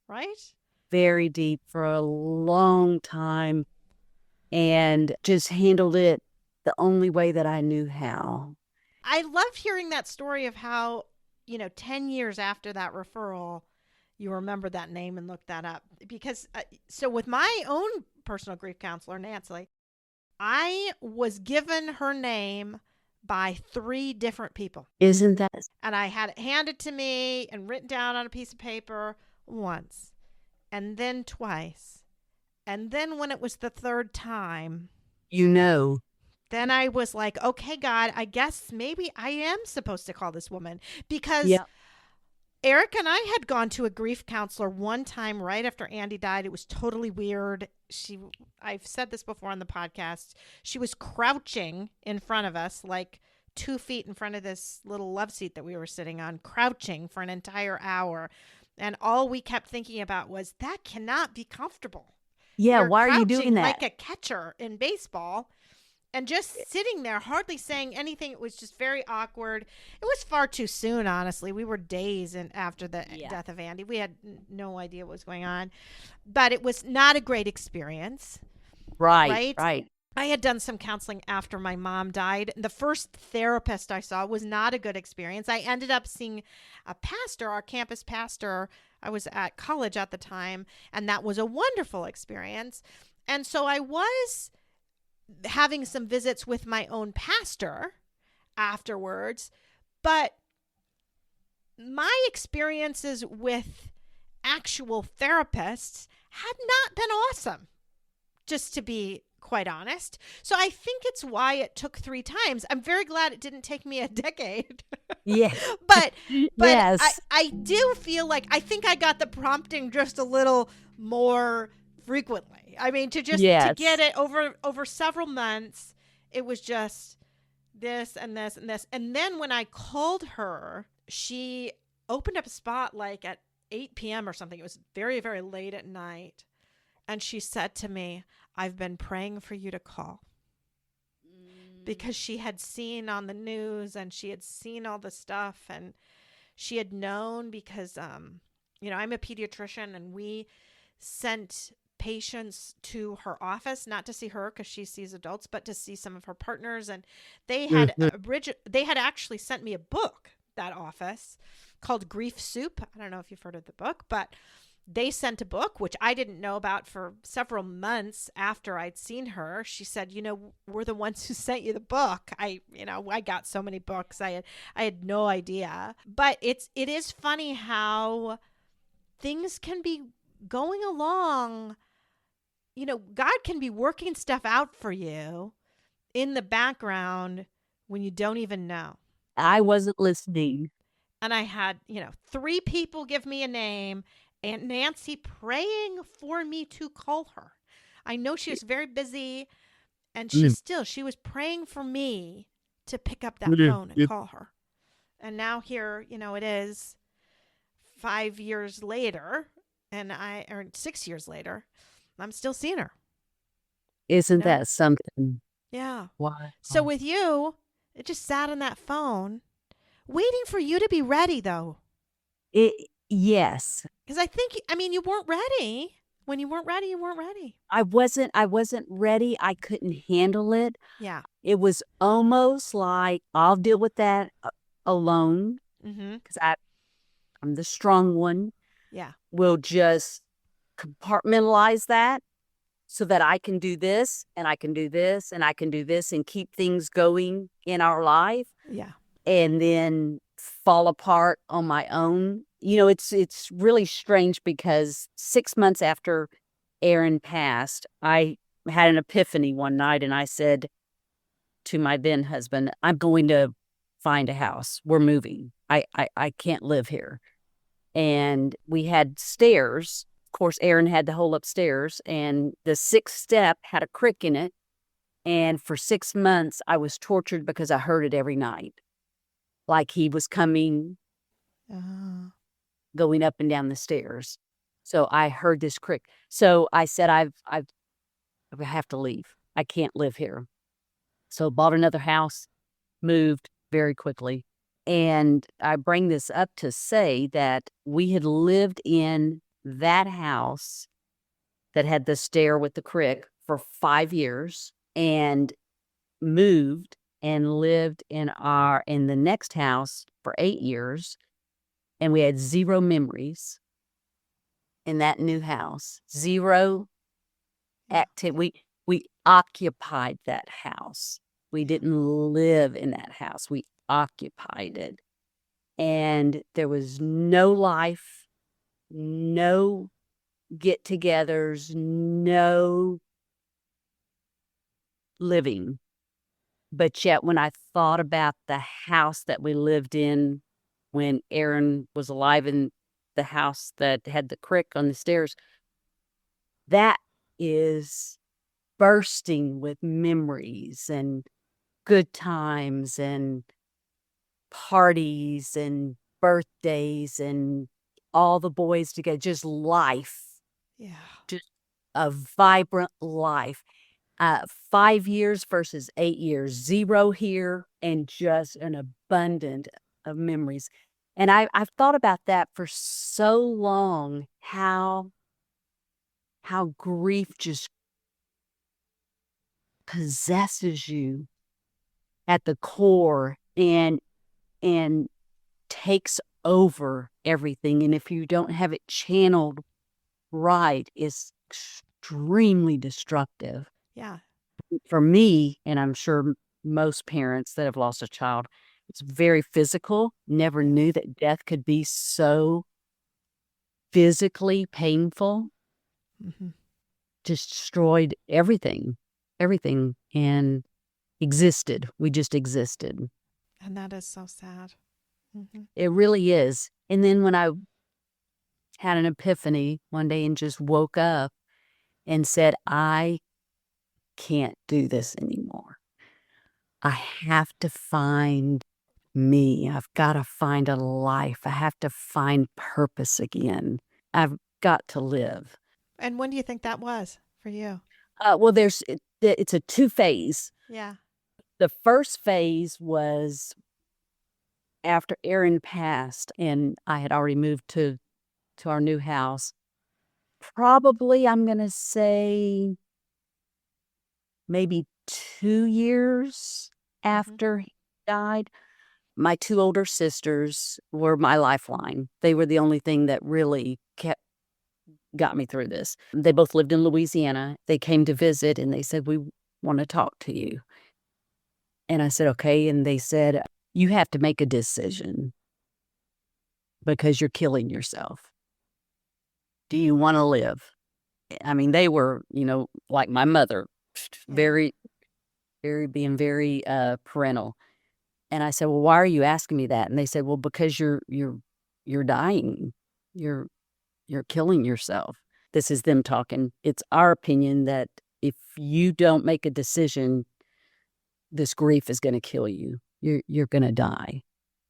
Speaker 2: right?
Speaker 3: Very deep for a long time, and just handled it the only way that I knew how.
Speaker 2: I love hearing that story of how, 10 years after that referral, you remember that name and looked that up. Because, so with my own personal grief counselor, Nancy, I was given her name by 3 different people.
Speaker 3: Isn't that?
Speaker 2: And I had it handed to me and written down on a piece of paper once, and then twice. And then when it was the 3rd time, then I was like, okay, God, I guess maybe I am supposed to call this woman, because Eric and I had gone to a grief counselor one time right after Andy died. It was totally weird. I've said this before on the podcast. She was crouching in front of us, like 2 feet in front of this little love seat that we were sitting on, crouching for an entire hour. And all we kept thinking about was, that cannot be comfortable.
Speaker 3: Yeah,
Speaker 2: You're
Speaker 3: why are you doing that?
Speaker 2: like a catcher in baseball. And just sitting there, hardly saying anything. It was just very awkward. It was far too soon, honestly. We were days after the death of Andy. We had no idea what was going on. But it was not a great experience.
Speaker 3: Right.
Speaker 2: I had done some counseling after my mom died. The first therapist I saw was not a good experience. I ended up seeing a pastor, our campus pastor. I was at college at the time, and that was a wonderful experience. And so I was having some visits with my own pastor afterwards, but my experiences with actual therapists had not been awesome, just to be quite honest. So I think it's why it took 3 times. I'm very glad it didn't take me a decade.
Speaker 3: Yeah.
Speaker 2: but
Speaker 3: yes.
Speaker 2: I do feel like I think I got the prompting just a little more frequently. I mean, to get it over several months, it was just this and this and this. And then when I called her, she opened up a spot like at 8 p.m. or something. It was very, very late at night. And she said to me, "I've been praying for you to call." Because she had seen on the news and she had seen all the stuff, and she had known because, I'm a pediatrician, and we sent patients to her office, not to see her because she sees adults, but to see some of her partners. And they had they had actually sent me a book, that office, called Grief Soup. I don't know if you've heard of the book, but they sent a book, which I didn't know about for several months after I'd seen her. She said, "We're the ones who sent you the book." I got so many books. I had no idea. But it is funny how things can be going along. God can be working stuff out for you in the background when you don't even know.
Speaker 3: I wasn't listening.
Speaker 2: And I had, 3 people give me a name, and Nancy praying for me to call her. I know she was very busy, and she was praying for me to pick up that phone and call her. And now here, it is 5 years later, or 6 years later, I'm still seeing her.
Speaker 3: Isn't
Speaker 2: No.
Speaker 3: that something?
Speaker 2: Yeah.
Speaker 3: Wow.
Speaker 2: So with you, it just sat on that phone, waiting for you to be ready, though.
Speaker 3: Yes.
Speaker 2: Because you weren't ready. When you weren't ready, you weren't ready.
Speaker 3: I wasn't ready. I couldn't handle it.
Speaker 2: Yeah.
Speaker 3: It was almost like I'll deal with that alone
Speaker 2: Mm-hmm.
Speaker 3: because I'm the strong one.
Speaker 2: Yeah.
Speaker 3: We'll just compartmentalize that so that I can do this and I can do this and I can do this and keep things going in our life.
Speaker 2: Yeah.
Speaker 3: And then fall apart on my own. It's really strange because 6 months after Aaron passed, I had an epiphany one night and I said to my then husband, I'm going to find a house. We're moving. I can't live here. And we had stairs. Of course, Aaron had the whole upstairs, and the sixth step had a crick in it. And for 6 months, I was tortured because I heard it every night. Like he was coming, going up and down the stairs. So I heard this crick. So I said, I have to leave. I can't live here. So bought another house, moved very quickly. And I bring this up to say that we had lived in that house that had the stair with the crick for 5 years and moved and lived in the next house for 8 years. And we had zero memories in that new house. Zero activity. We occupied that house. We didn't live in that house. We occupied it. And there was no life, no get-togethers, no living. But yet when I thought about the house that we lived in when Aaron was alive in the house that had the crick on the stairs, that is bursting with memories and good times and parties and birthdays and all the boys together, just life.
Speaker 2: Yeah.
Speaker 3: Just a vibrant life. 5 years versus 8 years, zero here and just an abundance of memories. And I've thought about that for so long, how grief just possesses you at the core and takes over everything. And if you don't have it channeled right, it's extremely destructive.
Speaker 2: Yeah.
Speaker 3: For me, and I'm sure most parents that have lost a child, it's very physical. Never knew that death could be so physically painful.
Speaker 2: Mm-hmm.
Speaker 3: Destroyed everything, and existed. We just existed.
Speaker 2: And that is so sad. Mm-hmm.
Speaker 3: It really is. And then when I had an epiphany one day and just woke up and said, I can't do this anymore. I have to find me. I've got to find a life. I have to find purpose again. I've got to live.
Speaker 2: And when do you think that was for you?
Speaker 3: Well, it's a 2-phase.
Speaker 2: Yeah.
Speaker 3: The first phase was after Aaron passed and I had already moved to our new house. Probably, I'm going to say maybe 2 years after he died. My 2 older sisters were my lifeline. They were the only thing that really got me through this. They both lived in Louisiana. They came to visit and they said, we want to talk to you. And I said, okay. And they said, you have to make a decision because you're killing yourself. Do you want to live? I mean, they were, like my mother, very, very, being very parental. And I said, well, why are you asking me that? And they said, well, because you're dying. You're killing yourself. This is them talking. It's our opinion that if you don't make a decision, this grief is going to kill you. You're going to die.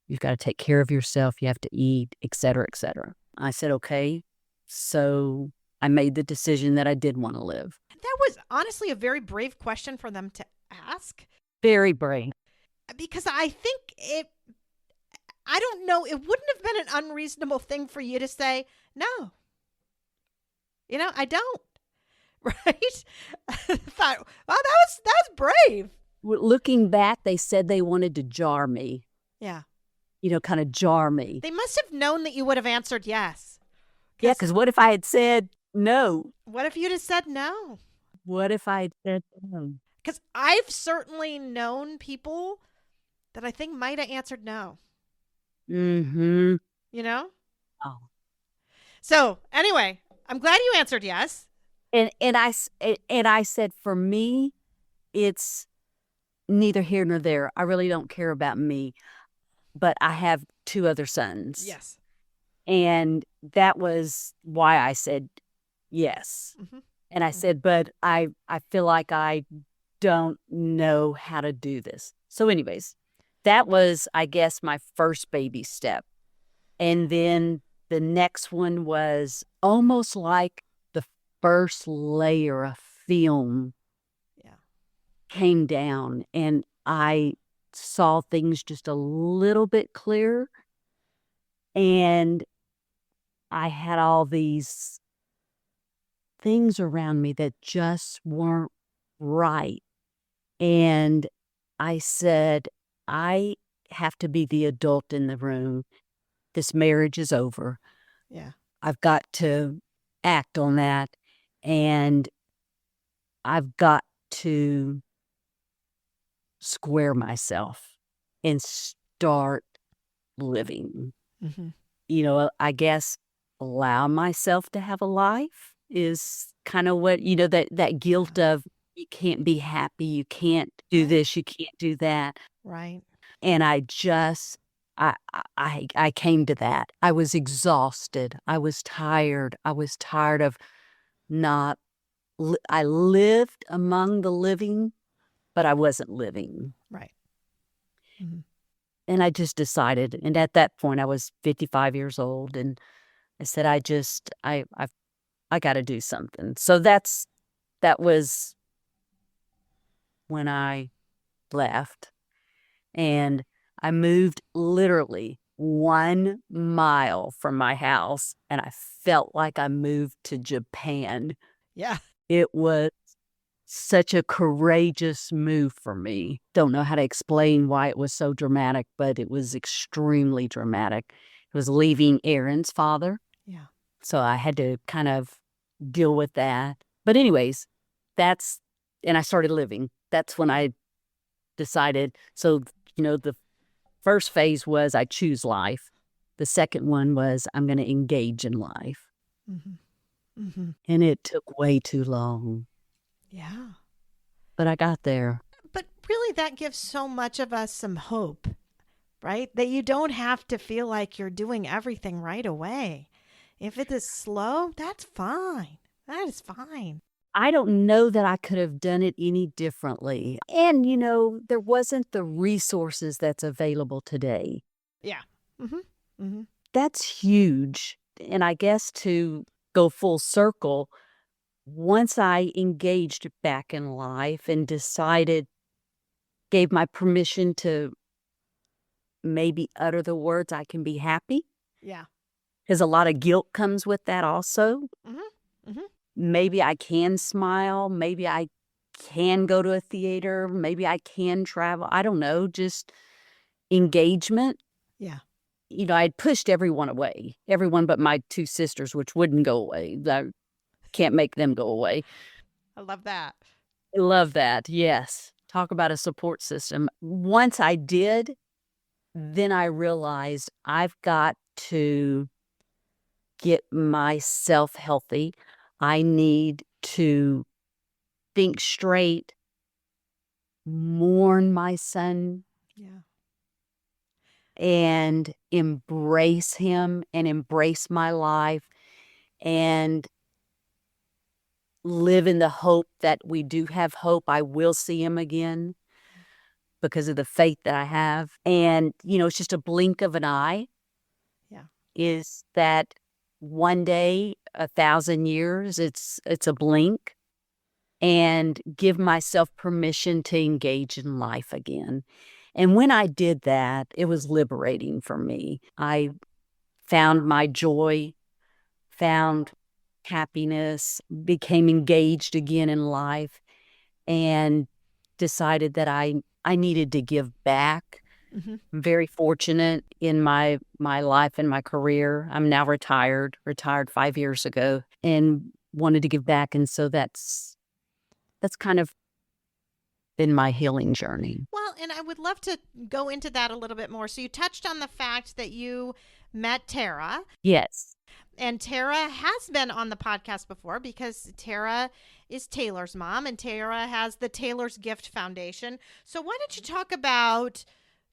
Speaker 3: You've got to take care of yourself. You have to eat, et cetera, et cetera. I said, okay. So I made the decision that I did want to live.
Speaker 2: That was honestly a very brave question for them to ask.
Speaker 3: Very brave.
Speaker 2: Because I think I don't know, it wouldn't have been an unreasonable thing for you to say, no. I don't. Right? I thought, wow, that was brave.
Speaker 3: Looking back, they said they wanted to jar me.
Speaker 2: Yeah.
Speaker 3: Kind of jar me.
Speaker 2: They must have known that you would have answered yes.
Speaker 3: Yeah, because what if I had said no?
Speaker 2: What if you'd have said no?
Speaker 3: What if I had said no?
Speaker 2: Because I've certainly known people that I think might have answered no.
Speaker 3: Mm-hmm. Oh.
Speaker 2: So anyway, I'm glad you answered yes.
Speaker 3: And I said, for me, it's neither here nor there. I really don't care about me, but I have 2 other sons.
Speaker 2: Yes.
Speaker 3: And that was why I said yes. Mm-hmm. And I said, but I feel like I don't know how to do this. So anyways, that was, I guess, my first baby step. And then the next one was almost like the first layer of film came down, and I saw things just a little bit clearer. And I had all these things around me that just weren't right. And I said, I have to be the adult in the room. This marriage is over.
Speaker 2: Yeah.
Speaker 3: I've got to act on that. And I've got to square myself and start living. Mm-hmm. I guess allow myself to have a life is kind of what, that guilt of you can't be happy, you can't do this, you can't do that.
Speaker 2: Right.
Speaker 3: And I came to that. I was exhausted. I was tired. I was tired of not, I lived among the living, but I wasn't living.
Speaker 2: Right. Mm-hmm.
Speaker 3: And I just decided, and at that point I was 55 years old, and I said, I got to do something. So that was when I left, and I moved literally 1 mile from my house, and I felt like I moved to Japan.
Speaker 2: Yeah.
Speaker 3: It was such a courageous move for me. Don't know how to explain why it was so dramatic, but it was extremely dramatic. It was leaving Aaron's father.
Speaker 2: Yeah.
Speaker 3: So I had to kind of deal with that. But anyways, and I started living. That's when I decided. So, the first phase was I choose life. The second one was I'm going to engage in life. Mm-hmm. Mm-hmm. And it took way too long.
Speaker 2: Yeah.
Speaker 3: But I got there.
Speaker 2: But really, that gives so much of us some hope, right? That you don't have to feel like you're doing everything right away. If it is slow, that's fine. That is fine.
Speaker 3: I don't know that I could have done it any differently. And, there wasn't the resources that's available today.
Speaker 2: Yeah. Mm-hmm. Mm-hmm.
Speaker 3: That's huge. And I guess to go full circle, once I engaged back in life and gave my permission to maybe utter the words, I can be happy.
Speaker 2: Yeah.
Speaker 3: Because a lot of guilt comes with that also.
Speaker 2: Mm-hmm. Mm-hmm.
Speaker 3: Maybe I can smile. Maybe I can go to a theater. Maybe I can travel. I don't know. Just engagement.
Speaker 2: Yeah.
Speaker 3: I'd pushed everyone away. Everyone but my 2 sisters, which wouldn't go away. I can't make them go away.
Speaker 2: I love that.
Speaker 3: I love that. Yes. Talk about a support system. Once I did, then I realized I've got to get myself healthy. I need to think straight, mourn my son.
Speaker 2: Yeah.
Speaker 3: And embrace him and embrace my life and live in the hope that we do have hope. I will see him again. because of the faith that I have. And, it's just a blink of an eye.
Speaker 2: Yeah.
Speaker 3: Is that one day, 1,000 years, it's a blink. And give myself permission to engage in life again. And when I did that, it was liberating for me. I found my joy, found happiness, became engaged again in life, and decided that I needed to give back.
Speaker 2: Mm-hmm.
Speaker 3: I'm very fortunate in my life and my career. I'm now retired 5 years ago, and wanted to give back. And so that's kind of been my healing journey.
Speaker 2: Well, and I would love to go into that a little bit more. So you touched on the fact that you met Tara.
Speaker 3: Yes.
Speaker 2: And Tara has been on the podcast before because Tara is Taylor's mom, and Tara has the Taylor's Gift Foundation. So why don't you talk about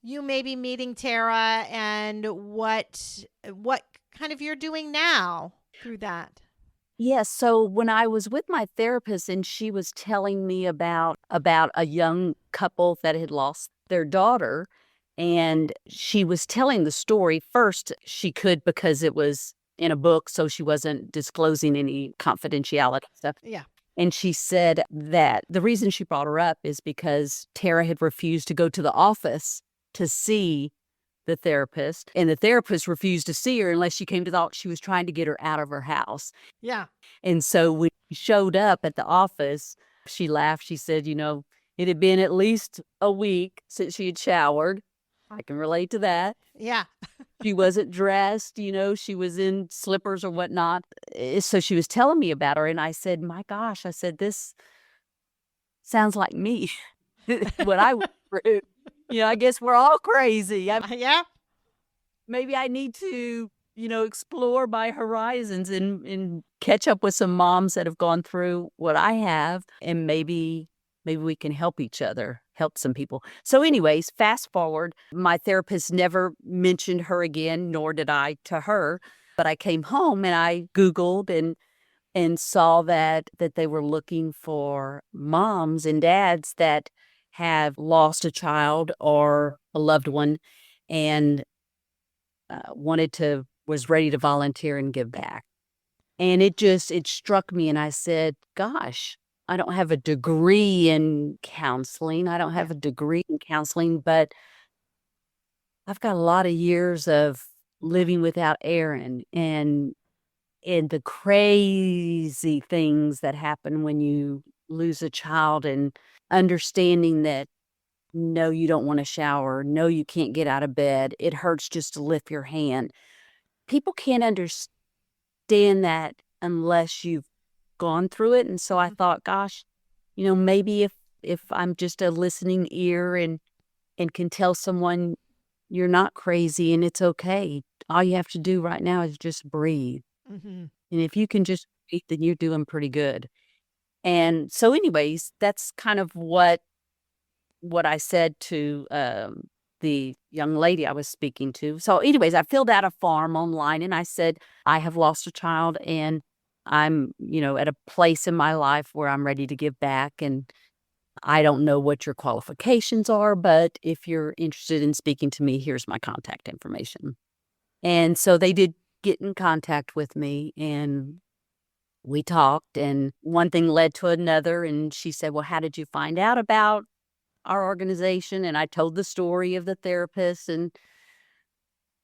Speaker 2: you maybe meeting Tara and what kind of you're doing now through that?
Speaker 3: Yes. So when I was with my therapist and she was telling me about a young couple that had lost their daughter, and she was telling the story. First, she could because it was in a book, so she wasn't disclosing any confidentiality stuff.
Speaker 2: Yeah.
Speaker 3: And she said that the reason she brought her up is because Tara had refused to go to the office to see the therapist, and the therapist refused to see her unless she came to the. She was trying to get her out of her house.
Speaker 2: Yeah.
Speaker 3: And so when she showed up at the office, she laughed. She said, it had been at least a week since she had showered. I can relate to that.
Speaker 2: Yeah.
Speaker 3: She wasn't dressed, she was in slippers or whatnot. So she was telling me about her, and I said, my gosh, I said, this sounds like me, what I went through. I guess we're all crazy.
Speaker 2: Yeah.
Speaker 3: Maybe I need to, explore my horizons and catch up with some moms that have gone through what I have, and maybe we can help each other, help some people. So anyways, fast forward, my therapist never mentioned her again, nor did I to her. But I came home and I Googled and saw that they were looking for moms and dads that have lost a child or a loved one, and was ready to volunteer and give back. And it struck me, and I said, gosh, I don't have a degree in counseling. I don't have a degree in counseling, but I've got a lot of years of living without Aaron and the crazy things that happen when you lose a child, and understanding that no, you don't want to shower. No, you can't get out of bed. It hurts just to lift your hand. People can't understand that unless you've gone through it. And so I thought, gosh, maybe if I'm just a listening ear and can tell someone you're not crazy and it's okay. All you have to do right now is just breathe.
Speaker 2: Mm-hmm.
Speaker 3: And if you can just breathe, then you're doing pretty good. And so anyways, that's kind of what I said to the young lady I was speaking to. So anyways, I filled out a form online and I said, I have lost a child and I'm, at a place in my life where I'm ready to give back. And I don't know what your qualifications are, but if you're interested in speaking to me, here's my contact information. And so they did get in contact with me and we talked, and one thing led to another. And she said, well, how did you find out about our organization? And I told the story of the therapist. And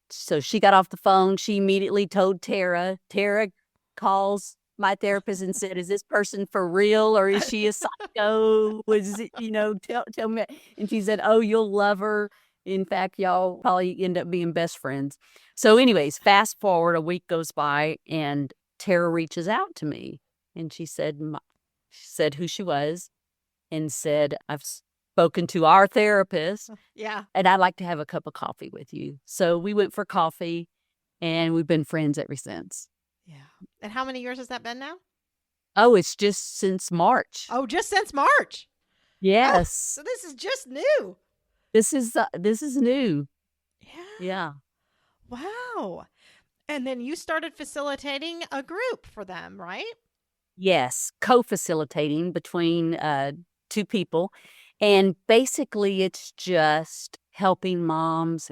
Speaker 3: so she got off the phone. She immediately told Tara. Tara calls my therapist and said, is this person for real or is she a psycho? Tell me. And she said, oh, you'll love her. In fact, y'all probably end up being best friends. So anyways, fast forward, a week goes by and Tara reaches out to me. And she said who she was and said, I've spoken to our therapist.
Speaker 2: Yeah.
Speaker 3: And I'd like to have a cup of coffee with you. So we went for coffee and we've been friends ever since.
Speaker 2: Yeah. And how many years has that been now?
Speaker 3: Oh, it's just since March.
Speaker 2: Oh, just since March.
Speaker 3: Yes.
Speaker 2: Oh, so this is just new.
Speaker 3: This is new.
Speaker 2: Yeah.
Speaker 3: Yeah.
Speaker 2: Wow. And then you started facilitating a group for them, right?
Speaker 3: Yes, co-facilitating between two people. And basically, it's just helping moms,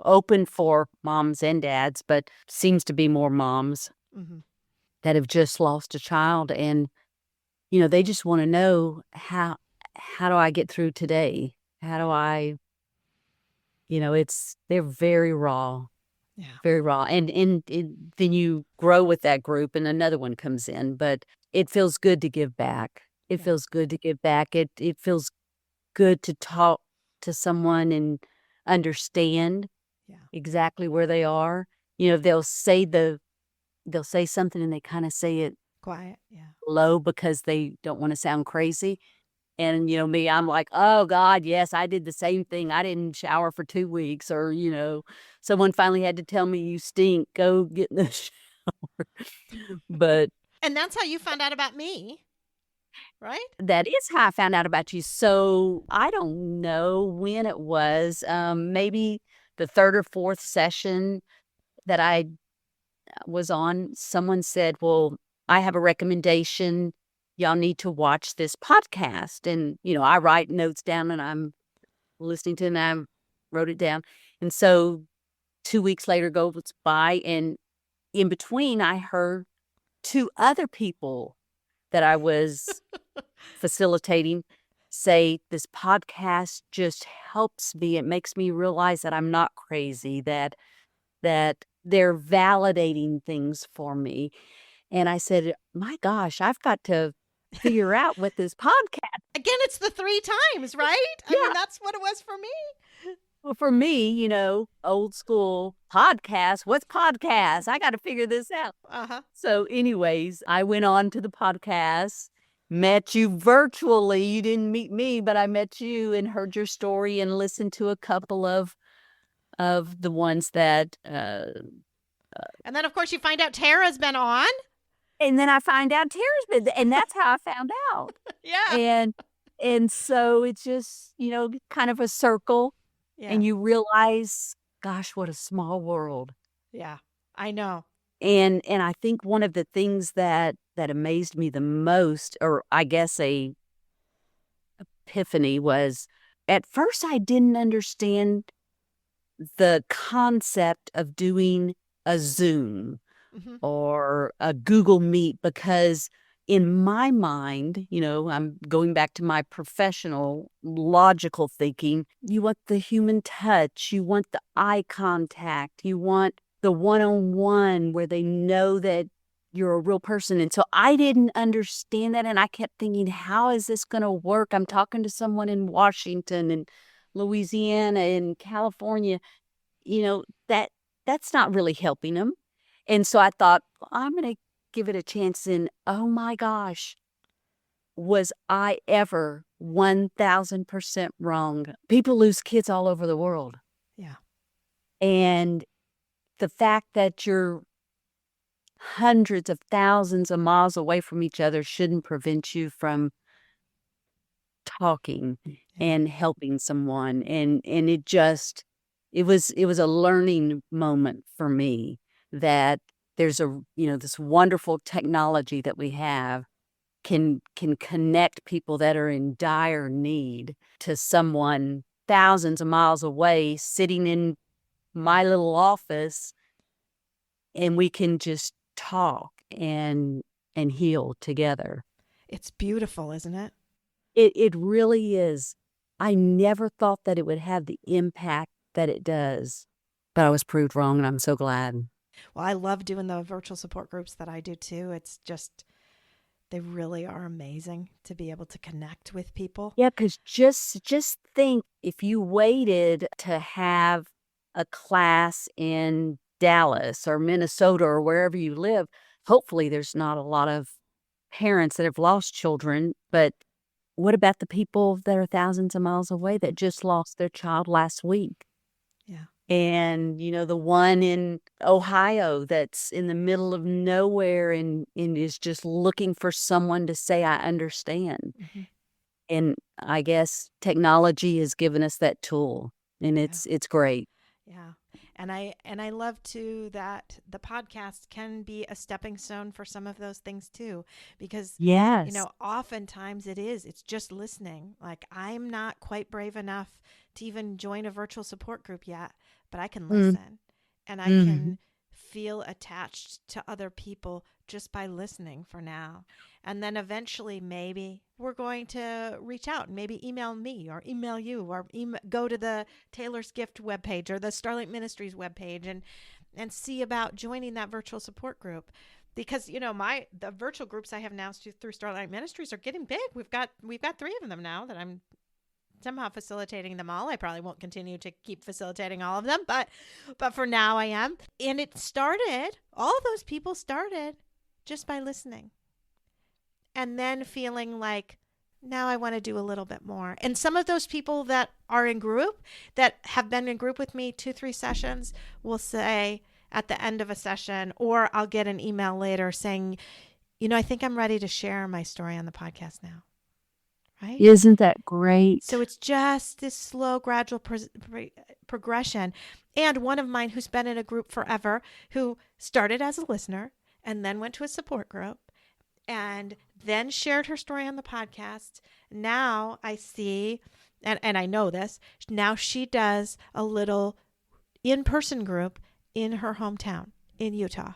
Speaker 3: open for moms and dads, but seems to be more moms
Speaker 2: Mm-hmm.
Speaker 3: that have just lost a child. And, they just want to know how do I get through today? How do I, they're very raw.
Speaker 2: Yeah.
Speaker 3: Very raw. And then you grow with that group and another one comes in, but it feels good to give back. It
Speaker 2: Yeah.
Speaker 3: feels good to give back. It feels good to talk to someone and understand
Speaker 2: Yeah.
Speaker 3: exactly where they are. They'll say something and they kind of say it
Speaker 2: Quiet. Yeah.
Speaker 3: low because they don't want to sound crazy. And, me, I'm like, oh, God, yes, I did the same thing. I didn't shower for 2 weeks. Or, someone finally had to tell me, you stink. Go get in the shower. But
Speaker 2: And that's how you found out about me, right?
Speaker 3: that is how I found out about you. So I don't know when it was. Maybe the third or fourth session that I was on, someone said, well, I have a recommendation. Y'all need to watch this podcast. And, I write notes down and I'm listening to it and I wrote it down. And so 2 weeks later goes by, and in between I heard 2 other people that I was facilitating say, this podcast just helps me. It makes me realize that I'm not crazy, that they're validating things for me. And I said, my gosh, I've got to figure out what this podcast.
Speaker 2: Again, it's the 3 times, right? I mean, that's what it was for me.
Speaker 3: Well, for me, old school podcast. What's podcast? I got to figure this out.
Speaker 2: Uh-huh.
Speaker 3: So anyways, I went on to the podcast, met you virtually. You didn't meet me, but I met you and heard your story and listened to a couple of the ones that
Speaker 2: And then, of course, you find out Tara's been on.
Speaker 3: and then I find out Tara's been, and that's how I found out.
Speaker 2: Yeah.
Speaker 3: And so it's just, kind of a circle.
Speaker 2: Yeah.
Speaker 3: And you realize, gosh, what a small world.
Speaker 2: Yeah. I know.
Speaker 3: And I think one of the things that amazed me the most, or I guess a epiphany, was at first I didn't understand the concept of doing a Zoom
Speaker 2: Mm-hmm.
Speaker 3: or a Google Meet, because in my mind, I'm going back to my professional logical thinking, you want the human touch, you want the eye contact, you want the one-on-one where they know that you're a real person. And so I didn't understand that. And I kept thinking, how is this going to work? I'm talking to someone in Washington and Louisiana and California, that's not really helping them. And so I thought, well, I'm going to give it a chance. And oh my gosh, was I ever 1000% wrong? People lose kids all over the world.
Speaker 2: Yeah.
Speaker 3: And the fact that you're hundreds of thousands of miles away from each other shouldn't prevent you from talking and helping someone. And it was a learning moment for me, that there's this wonderful technology that we have can connect people that are in dire need to someone thousands of miles away sitting in my little office, and we can just talk and heal together.
Speaker 2: It's beautiful, isn't it?
Speaker 3: It really is. I never thought that it would have the impact that it does, but I was proved wrong, and I'm so glad.
Speaker 2: Well, I love doing the virtual support groups that I do too. It's just, they really are amazing to be able to connect with people.
Speaker 3: Yeah, because just think, if you waited to have a class in Dallas or Minnesota or wherever you live, hopefully there's not a lot of parents that have lost children, but what about the people that are thousands of miles away that just lost their child last week?
Speaker 2: Yeah.
Speaker 3: And, the one in Ohio that's in the middle of nowhere and is just looking for someone to say, I understand.
Speaker 2: Mm-hmm.
Speaker 3: And I guess technology has given us that tool, and it's great.
Speaker 2: Yeah. And I love too that the podcast can be a stepping stone for some of those things too, because
Speaker 3: Yes.
Speaker 2: oftentimes it's just listening. Like, I'm not quite brave enough to even join a virtual support group yet, but I can listen and I
Speaker 3: Mm-hmm.
Speaker 2: can feel attached to other people just by listening for now. And then eventually maybe we're going to reach out and maybe email me or email you or go to the Taylor's Gift webpage or the Starlight Ministries webpage and see about joining that virtual support group. Because the virtual groups I have now through Starlight Ministries are getting big. We've got 3 of them now that I'm somehow facilitating them all. I probably won't continue to keep facilitating all of them, but for now I am. And all of those people started just by listening. And then feeling like, now I want to do a little bit more. And some of those people that are in group, that have been in group with me 2-3 sessions, will say at the end of a session, or I'll get an email later saying, I think I'm ready to share my story on the podcast now. Right?
Speaker 3: Isn't that great?
Speaker 2: So it's just this slow, gradual progression. And one of mine who's been in a group forever, who started as a listener and then went to a support group and then shared her story on the podcast. Now I see, and I know this, now she does a little in-person group in her hometown in Utah.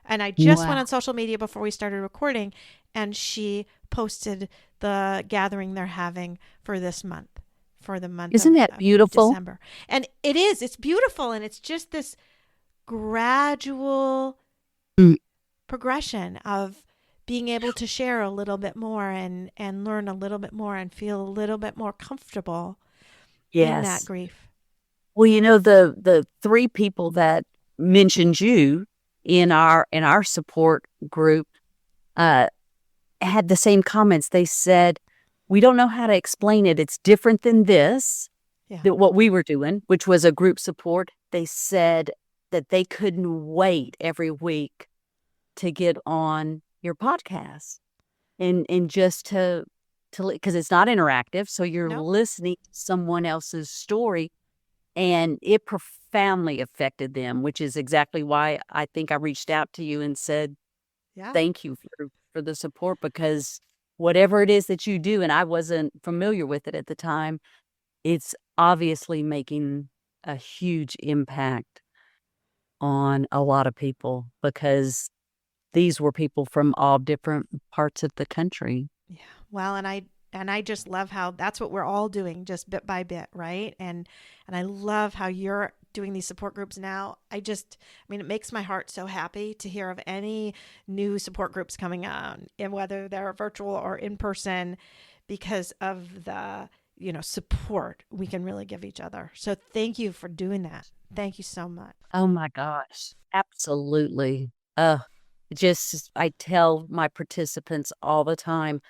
Speaker 2: And I just went on social media before we started recording, and she posted the gathering they're having for this month, for the month
Speaker 3: Isn't that beautiful?
Speaker 2: December. And it's beautiful. And it's just this gradual progression of being able to share a little bit more and learn a little bit more and feel a little bit more comfortable in that grief.
Speaker 3: Well, the 3 people that mentioned you in our support group had the same comments. They said, we don't know how to explain it. It's different than this, that what we were doing, which was a group support. They said that they couldn't wait every week to get on your podcast and just to because it's not interactive. So you're listening to someone else's story, and it profoundly affected them, which is exactly why I think I reached out to you and said, thank you for the support, because whatever it is that you do, and I wasn't familiar with it at the time, it's obviously making a huge impact on a lot of people, because these were people from all different parts of the country.
Speaker 2: Yeah. Well, and I just love how that's what we're all doing, just bit by bit, right? And I love how you're doing these support groups now. It makes my heart so happy to hear of any new support groups coming on, and whether they're virtual or in person, because of the, support we can really give each other. So thank you for doing that. Thank you so much.
Speaker 3: Oh my gosh. Absolutely. I tell my participants all the time,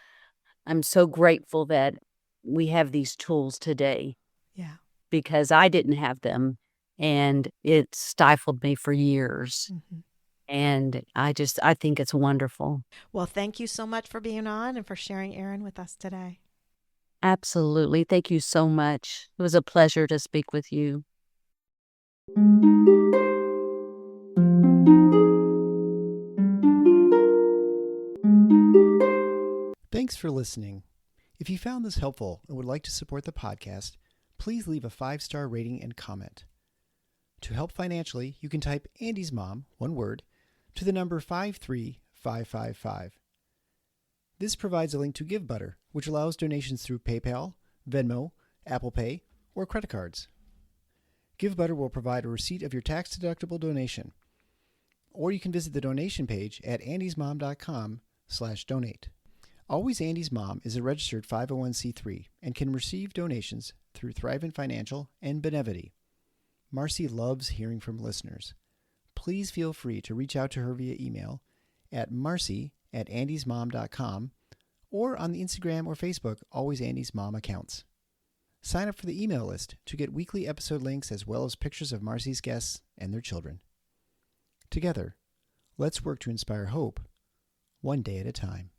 Speaker 3: I'm so grateful that we have these tools today.
Speaker 2: Yeah.
Speaker 3: Because I didn't have them, and it stifled me for years. Mm-hmm. And I think it's wonderful.
Speaker 2: Well, thank you so much for being on and for sharing Araron with us today.
Speaker 3: Absolutely. Thank you so much. It was a pleasure to speak with you.
Speaker 1: Thanks for listening. If you found this helpful and would like to support the podcast, please leave a 5-star rating and comment. To help financially, you can type Andy's Mom, one word, to the number 53555. This provides a link to GiveButter, which allows donations through PayPal, Venmo, Apple Pay, or credit cards. GiveButter will provide a receipt of your tax-deductible donation, or you can visit the donation page at andysmom.com/donate. Always Andy's Mom is a registered 501c3 and can receive donations through Thrivent Financial and Benevity. Marcy loves hearing from listeners. Please feel free to reach out to her via email at marcy@andysmom.com or on the Instagram or Facebook Always Andy's Mom accounts. Sign up for the email list to get weekly episode links as well as pictures of Marcy's guests and their children. Together, let's work to inspire hope, one day at a time.